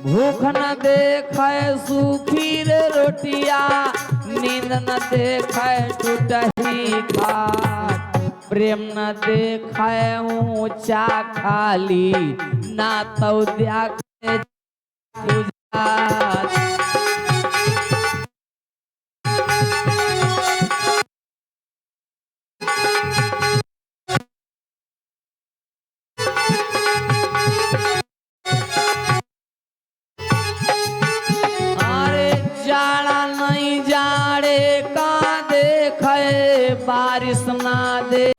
भूख न देखे सूखी रे रोटिया नींद न देखे टूटही खाट। प्रेम न देखे ऊंचा खाली ना तो देखे गुजरात। अरे जाड़ा नहीं जाड़े का देखे बारिश ना दे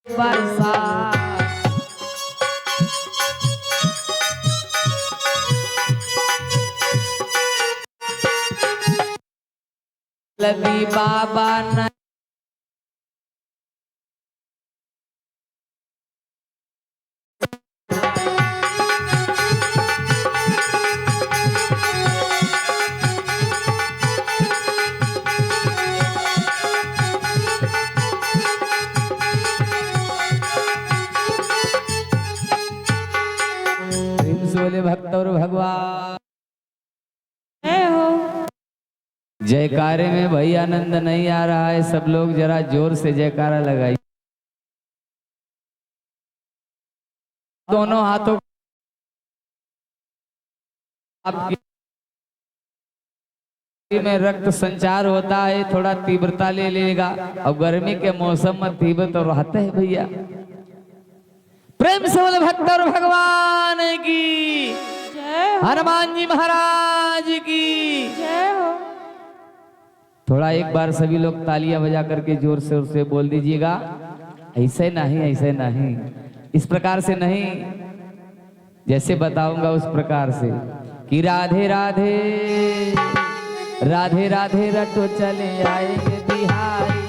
बरसात। लगी बाबा न बोले भक्त और भगवान हो। जयकारे में भाई आनंद नहीं आ रहा है, सब लोग जरा जोर से जयकारा लगाइए। दोनों हाथों आपकी में रक्त संचार होता है, थोड़ा तीव्रता ले लेगा। अब गर्मी के मौसम में तीव्र तो रहते है भैया। प्रेम से बोले भक्त और भगवान की जय, हनुमान जी महाराज की जय हो। थोड़ा एक बार सभी लोग तालियां बजा करके जोर से बोल दीजिएगा। ऐसे नहीं, ऐसे नहीं, इस प्रकार से नहीं, जैसे बताऊंगा उस प्रकार से कि राधे राधे राधे राधे रटो चले आएंगे बिहारी।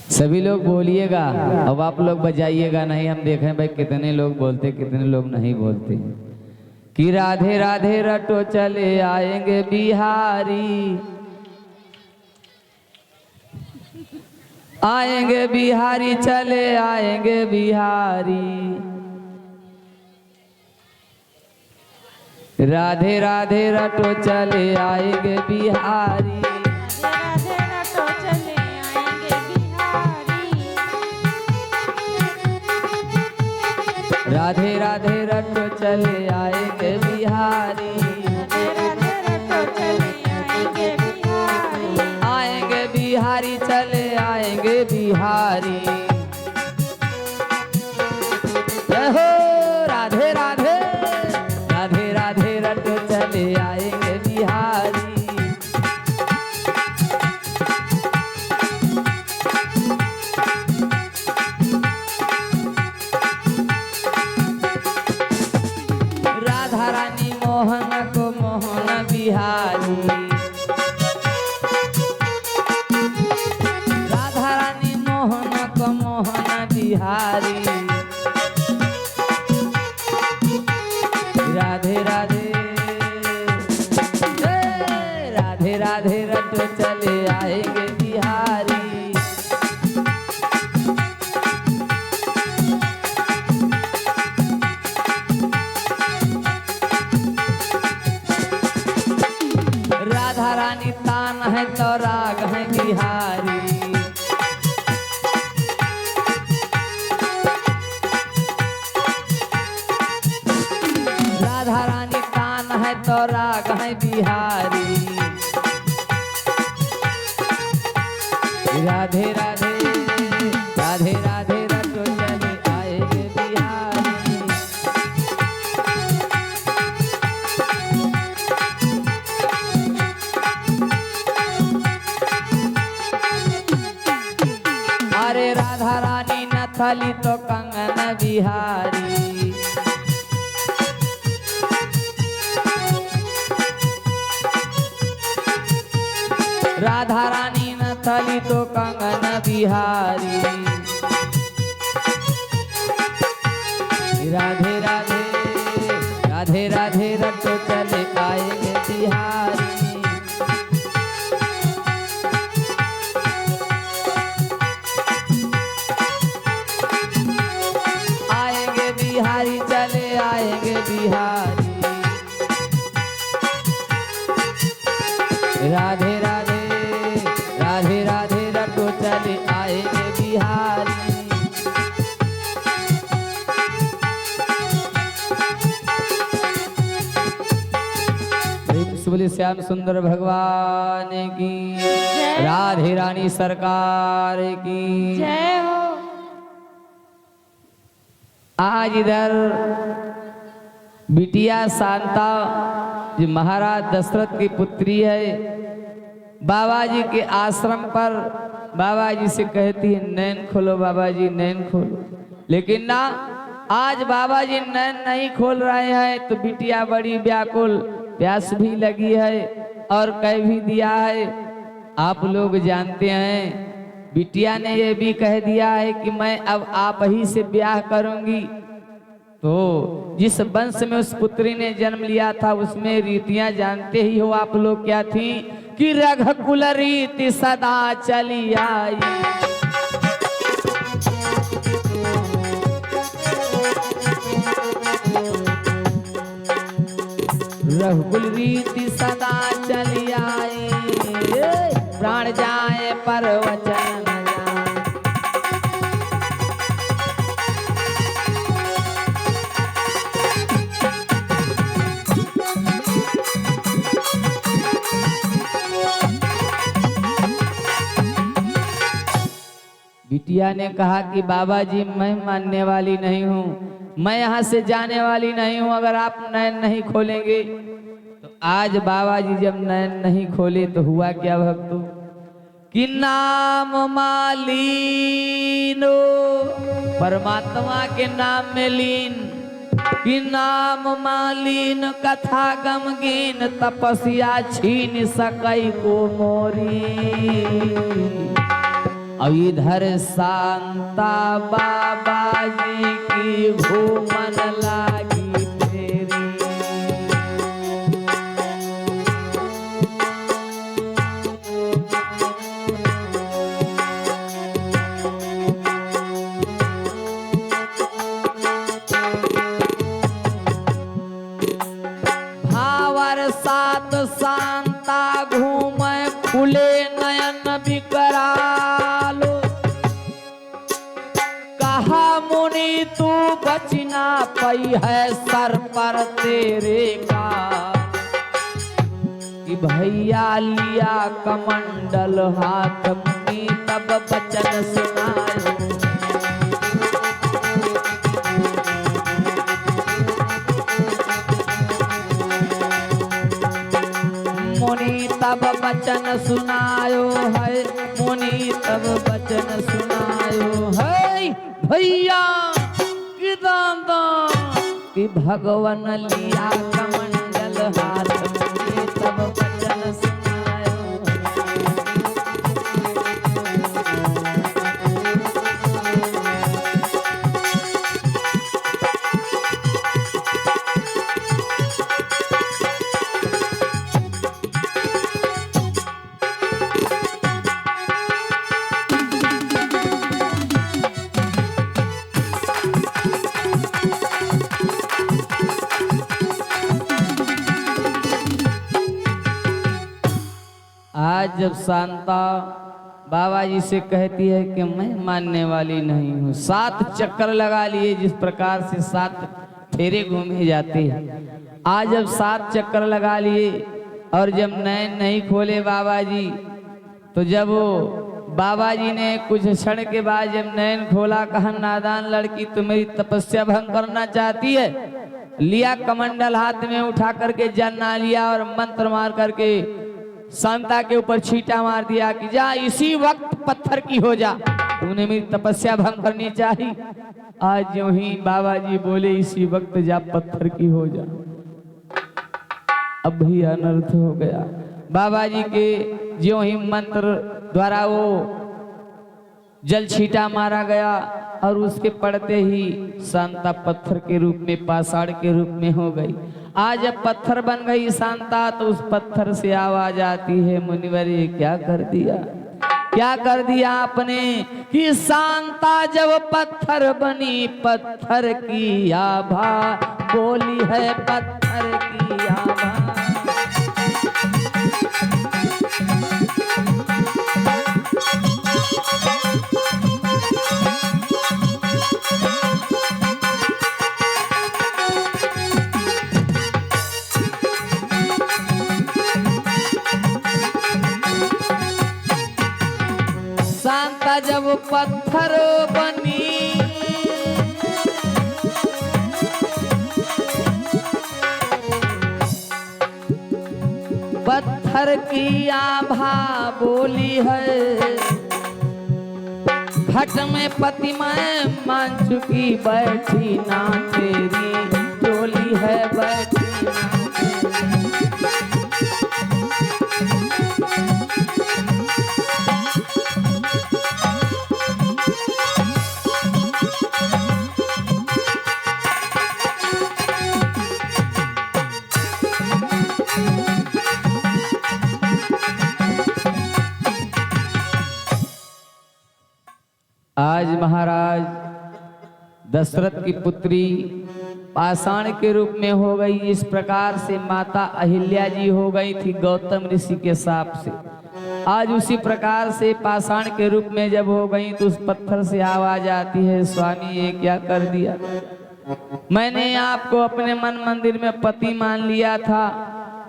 सभी लोग बोलिएगा, अब आप लोग बजाइएगा नहीं, हम देखें भाई कितने लोग बोलते कितने लोग नहीं बोलते। कि राधे राधे रटो चले आएंगे बिहारी, आएंगे बिहारी चले आएंगे बिहारी। राधे राधे रटो चले आएंगे बिहारी। राधे राधे रटो चले आएंगे बिहारी। आएंगे बिहारी चले आएंगे बिहारी। जय हो राधे राधे राधे राधे रटो चले आएंगे बिहारी। मोहन को मोहन बिहारी। राधा रानी मोहन को मोहन बिहारी। राधे रटो चले आएंगे बिहारी। राधा रानी तान है तो राग है बिहारी। राधा रानी तान है तो राग है बिहारी। राधे राधे राधे राधे रटो चले आएंगे बिहारी। अरे राधा रानी न थली तो कंगन बिहारी। राधा रानी न थली तो कंगन बिहारी। राधे राधे राधे राधे रटो चले आएंगे बिहारी। आएंगे बिहारी चले आएंगे बिहारी। राधे राधे राधे राधे रटो चले आएंगे बिहारी। बोले श्याम सुंदर भगवान की, राधे रानी सरकार की जय हो। आज इधर बिटिया शांता जो महाराज दशरथ की पुत्री है, बाबा जी के आश्रम पर बाबा जी से कहती है नैन खोलो बाबा जी नैन खोलो, लेकिन ना आज बाबा जी नैन नहीं खोल रहे हैं। तो बिटिया बड़ी व्याकुल, प्यास भी लगी है और कह भी दिया है। आप लोग जानते हैं बिटिया ने ये भी कह दिया है कि मैं अब आप ही से ब्याह करूंगी। तो जिस वंश में उस पुत्री ने जन्म लिया था उसमें रीतियां जानते ही हो आप लोग क्या थी कि रघुकुल रीति सदा चली आई। रघुकुल रीति सदा चली आई, प्राण जाए पर वचन न जाए। बिटिया ने कहा कि बाबा जी मैं मानने वाली नहीं हूँ, मैं यहाँ से जाने वाली नहीं हूँ अगर आप नैन नहीं खोलेंगे। तो आज बाबा जी जब नैन नहीं खोले तो हुआ क्या भक्तों कि नाम मालीनो, परमात्मा के नाम में लीन, कि नाम मालीन कथा गमगीन, तपस्या छीन सकई को मोरी। अब इधर शांता बाबा जी की घूमन लागी फेरी। भावर सात शांता घूमे खुले नयन विकरालो, कहा मुनि तू बचना पई है सर पर तेरे का। कि भैया लिया कमंडल हाथ मुनि तब बचन सुनायो। मुनि तब बचन सुनायो है, मुनि तब बचन सुनायो है। भैया कि दादा कि भगवान लिया कमंडल हाथ, मुनि तब बचन सुनायो। आज जब शांता बाबा जी से कहती है कि मैं मानने वाली नहीं हूँ, 7 चक्कर लगा लिए, जिस प्रकार से 7 फेरे घूमे जाते हैं, आज जब 7 चक्कर लगा लिए और जब नैन नहीं खोले बाबा जी, तो जब वो बाबा जी ने कुछ क्षण के बाद जब नैन खोला, कहा नादान लड़की तो मेरी तपस्या भंग करना चाहती है। लिया कमंडल हाथ में उठा करके जन्ना लिया और मंत्र मार करके शांता के ऊपर छींटा मार दिया कि जा इसी वक्त पत्थर की हो जा, तूने मेरी तपस्या भंग करनी चाहिए। आज जो ही बाबा जी बोले इसी वक्त जा पत्थर की हो जा, अब भी अनर्थ हो गया। बाबा जी के ज्यों ही मंत्र द्वारा वो जल छींटा मारा गया और उसके पड़ते ही शांता पत्थर के रूप में, पाषाण के रूप में हो गई। आज जब पत्थर बन गई शांता, तो उस पत्थर से आवाज आती है, मुनिवर ये क्या कर दिया, क्या कर दिया आपने कि शांता जब पत्थर बनी, पत्थर की आभा बोली है, पत्थर की आभा। शांता जब पत्थर बनी, पत्थर की आभा बोली है, घट में पति मैं मान चुकी, बैठी ना तेरी डोली है, बैठी ना। आज महाराज दशरथ की पुत्री पाषाण के रूप में हो गई। इस प्रकार से माता अहिल्या जी हो गई थी गौतम ऋषि के शाप से। आज उसी प्रकार से पाषाण के रूप में जब हो गई, तो उस पत्थर से आवाज आती है, स्वामी ये क्या कर दिया, मैंने आपको अपने मन मंदिर में पति मान लिया था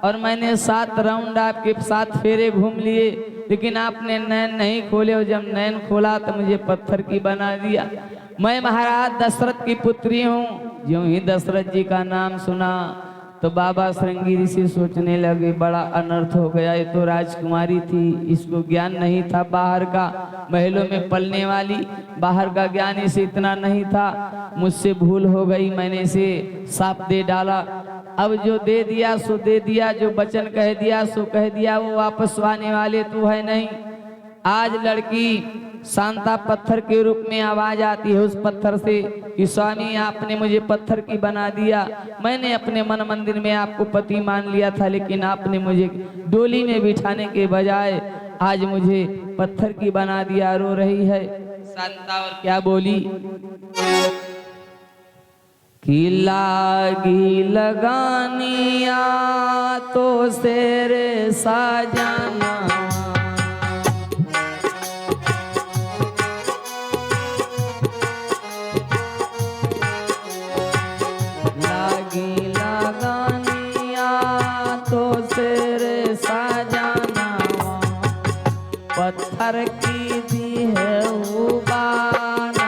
और मैंने 7 राउंड आपके 7 फेरे घूम लिए, लेकिन आपने नैन नहीं खोले और जब नैन खोला तो मुझे पत्थर की बना दिया। मैं महाराज दशरथ की पुत्री हूँ। ज्यों ही दशरथ जी का नाम सुना तो बाबा श्रृंगी ऋषि सोचने लगे, बड़ा अनर्थ हो गया, ये तो राजकुमारी थी, इसको ज्ञान नहीं था बाहर का, महलों में पलने वाली, बाहर का ज्ञान इसे इतना नहीं था। मुझसे भूल हो गई, मैंने इसे साफ दे डाला। अब जो दे दिया सो दे दिया, जो वचन कह दिया सो कह दिया, वो वापस आने वाले तो है नहीं। आज लड़की शांता पत्थर के रूप में आवाज आती है उस पत्थर से कि स्वामी आपने मुझे पत्थर की बना दिया, मैंने अपने मन मंदिर में आपको पति मान लिया था, लेकिन आपने मुझे डोली में बिठाने के बजाय आज मुझे पत्थर की बना दिया। रो रही है शांता और क्या बोली कि लागी लगानिया तो शेरे साजाना, लागी लगानिया तो शेरे साजाना, पत्थर की दी है उबाना।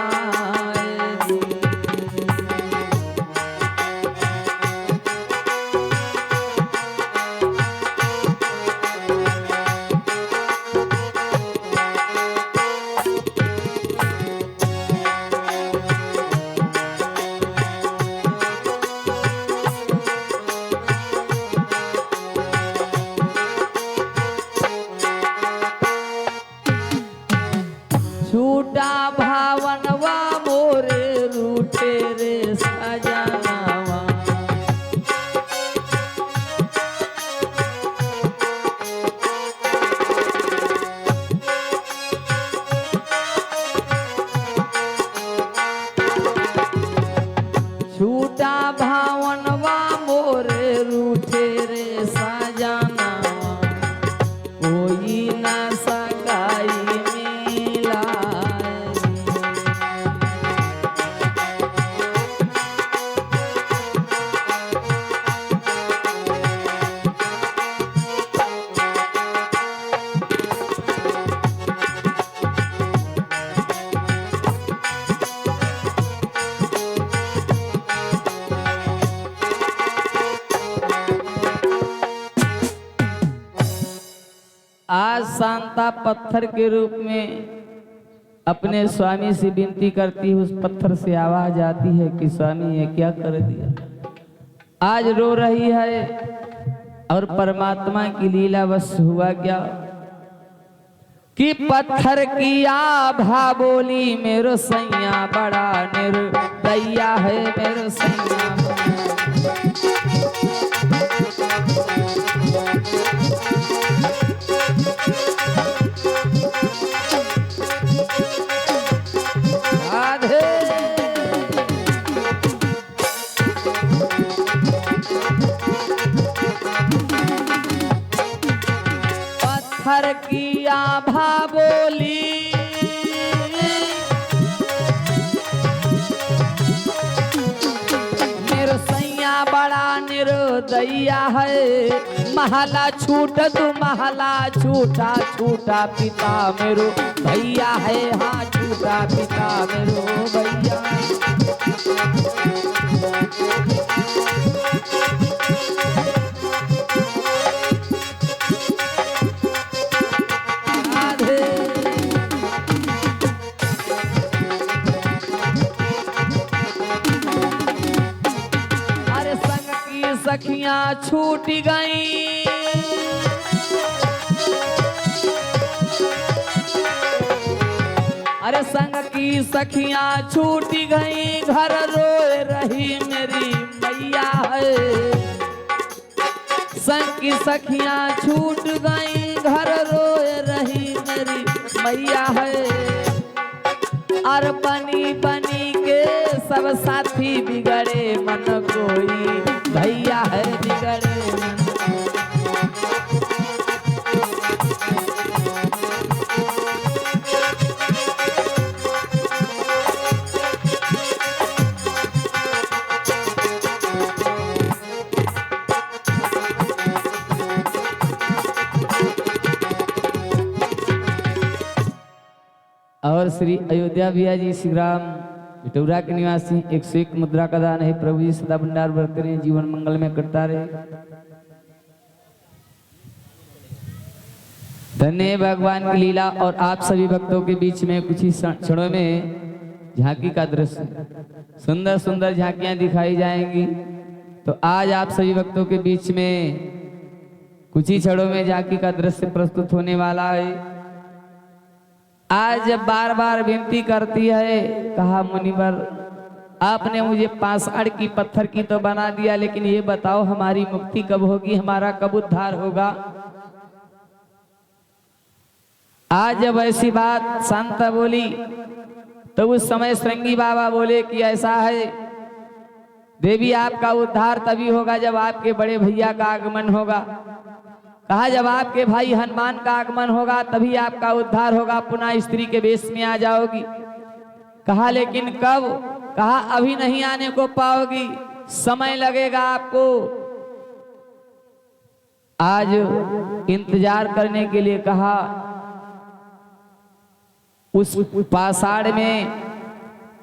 आज शांता पत्थर के रूप में अपने स्वामी से विनती करती है। उस पत्थर से आवाज आती है कि स्वामी ये क्या कर दिया। आज रो रही है और परमात्मा की लीला बस हुआ क्या कि पत्थर की आभा बोली मेरो सैया बड़ा निर्दया है मेरो सैया। पत्थर की आभा बोली मेरो सैया बड़ा निर्दया है। महला छूट तू महला छूटा छूटा पिता मेरो भैया है। हाँ छूटा पिता मेरो भैया। सखियां छूट गई अरे संग की सखियां छूट गई घर रोए रही मेरी मैया है। संग की सखियां छूट गई घर रोए रही मेरी मैया है। और बनी बनी के सब साथी बिगड़े मन कोई भैया है बिगड़े मन। और श्री अयोध्या भैया जी श्री राम बिटौरा के निवासी 101 मुद्रा का दान है। प्रभु जी सदा भंडार बरते रहे, जीवन मंगल में करता रहे। धन्य भगवान की लीला। और आप सभी भक्तों के बीच में कुछ ही क्षणों में झांकी का दृश्य, सुंदर सुंदर झांकियां दिखाई जाएंगी। तो आज आप सभी भक्तों के बीच में कुछ ही क्षणों में झांकी का दृश्य प्रस्तुत होने वाला है। आज बार बार विनती करती है, कहा मुनिवर आपने मुझे पाषाण की पत्थर की तो बना दिया, लेकिन ये बताओ हमारी मुक्ति कब होगी, हमारा कब उद्धार होगा। आज जब ऐसी बात शांता बोली तो उस समय श्रृंगी बाबा बोले कि ऐसा है देवी, आपका उद्धार तभी होगा जब आपके बड़े भैया का आगमन होगा। कहा जब आपके भाई हनुमान का आगमन होगा तभी आपका उद्धार होगा, पुनः स्त्री के वेश में आ जाओगी। कहा लेकिन कब? कहा अभी नहीं आने को पाओगी, समय लगेगा आपको। आज इंतजार करने के लिए कहा। उस पाषाण में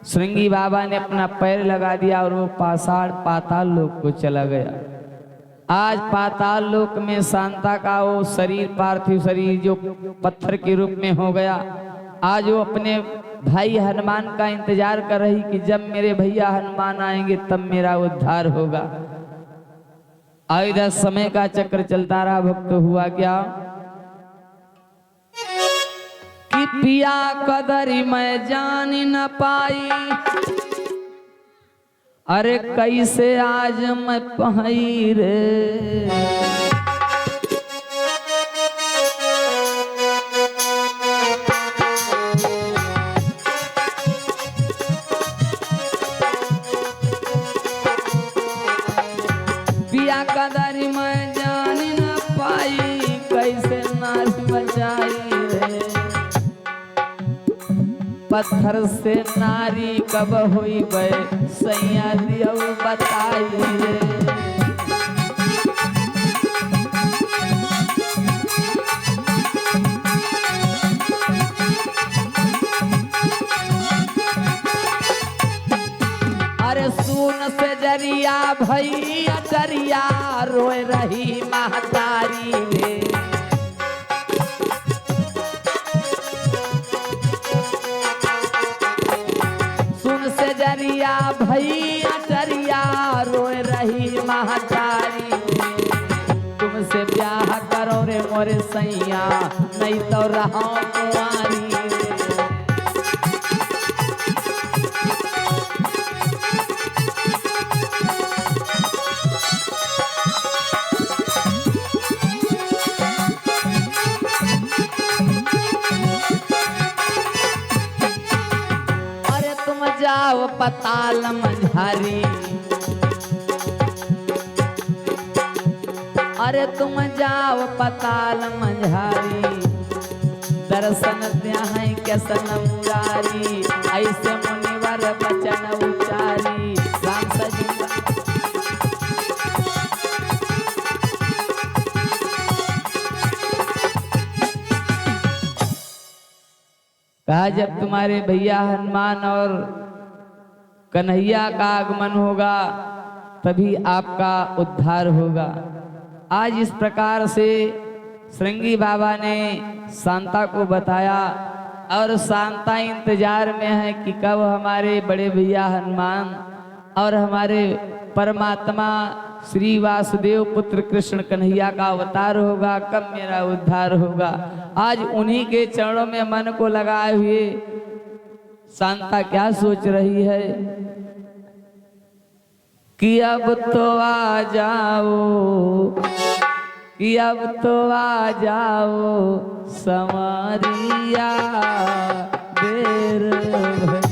श्रृंगी बाबा ने अपना पैर लगा दिया और वो पाषाण पाताल लोक को चला गया। आज पाताल लोक में शांता का वो शरीर, पार्थिव शरीर जो पत्थर के रूप में हो गया, आज वो अपने भाई हनुमान का इंतजार कर रही कि जब मेरे भैया हनुमान आएंगे तब मेरा उद्धार होगा। इधर समय का चक्र चलता रहा। भक्त हुआ क्या कि पिया कदरी मैं जान न पाई, अरे कैसे आज मैं पहाई रे। पिया कदरी मैं जान न पाई, कैसे नारी बचाई रे। पत्थर से नारी कब हुई बे, सैया दियो बताई रे। अरे सुन से जरिया भैया दरिया रोए रही महतारी रे। चरिया भैया चरिया रोए रही महाचारी तुमसे ब्याह करो रे मोरे सैया नहीं तो रहो कुंवारी जाओ पताल मंझारी अरे तुम जाओ पताल मंझारी दर्शन त्यां कैसन मुरारी ऐसे मुनिवर बचन उचारी राम सजी कहा जब तुम्हारे भैया हनुमान और कन्हैया का आगमन होगा तभी आपका उद्धार होगा। आज इस प्रकार से श्रृंगी बाबा ने शांता को बताया और शांता इंतजार में है कि कब हमारे बड़े भैया हनुमान और हमारे परमात्मा श्री वासुदेव पुत्र कृष्ण कन्हैया का अवतार होगा, कब मेरा उद्धार होगा। आज उन्हीं के चरणों में मन को लगाए हुए शांता क्या सोच रही है कि अब तो आ जाओ कि अब तो आ जाओ संवरिया देर भई।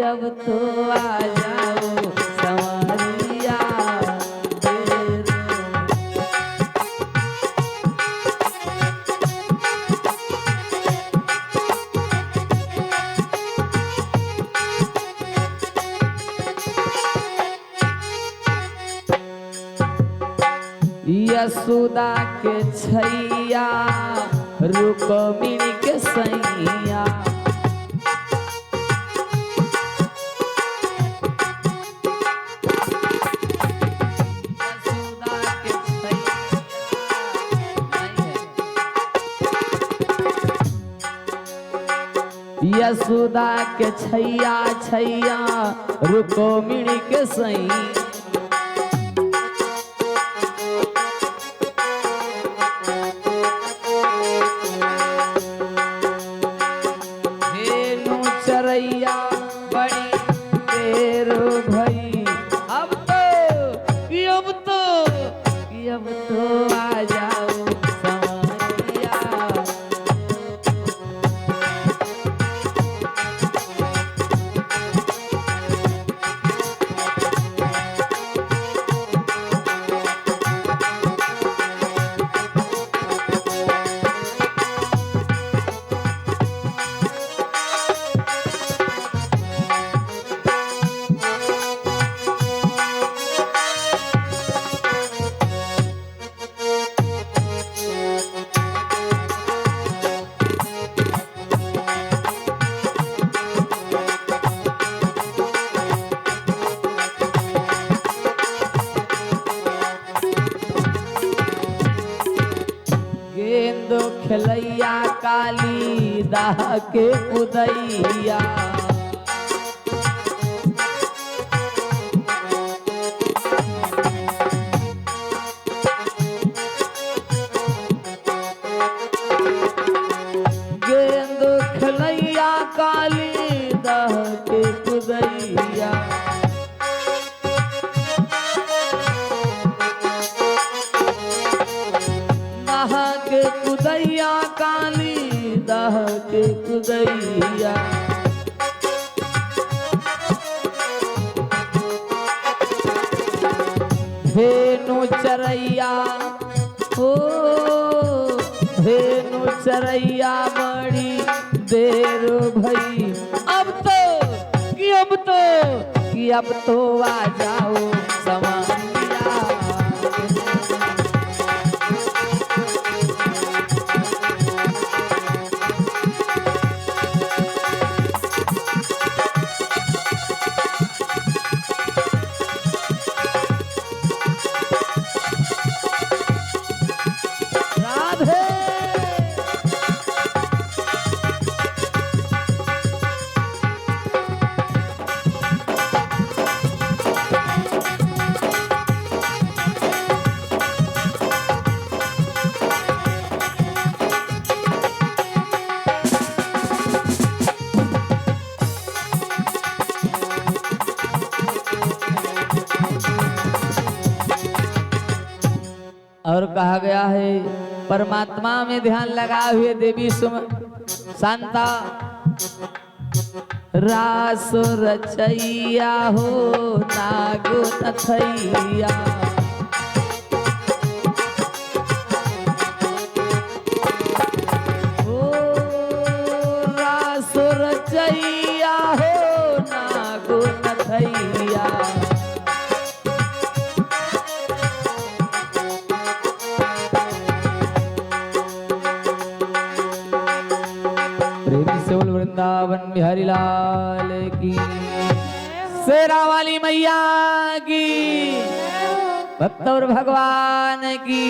अब तो आ जाओ संवरिया देर। यशोदा के छैया रुक्मिणी के सैया यशोदा के छैया छैया रुक्मिणी के सैया हेनु चरैया बड़ी देर भई अब तो आ जाओ संवरिया। गेंदो खेलैया काली दाह के उदैया गेंदो खेलैया काली दाह के उदैया के कुदैया काली दाह के कुदैया हेनु चरैया ओ हेनु चरैया बड़ी देर भई अब तो आ जाओ संवरिया। कहा गया है परमात्मा में ध्यान लगाए हुए देवी शांता रास रचैया हो नागो नथैया। ओ रास रचैया हो नागो नथैया। वृंदावन बिहारी लाल की, शेरा वाली मैया की, भक्त और भगवान की।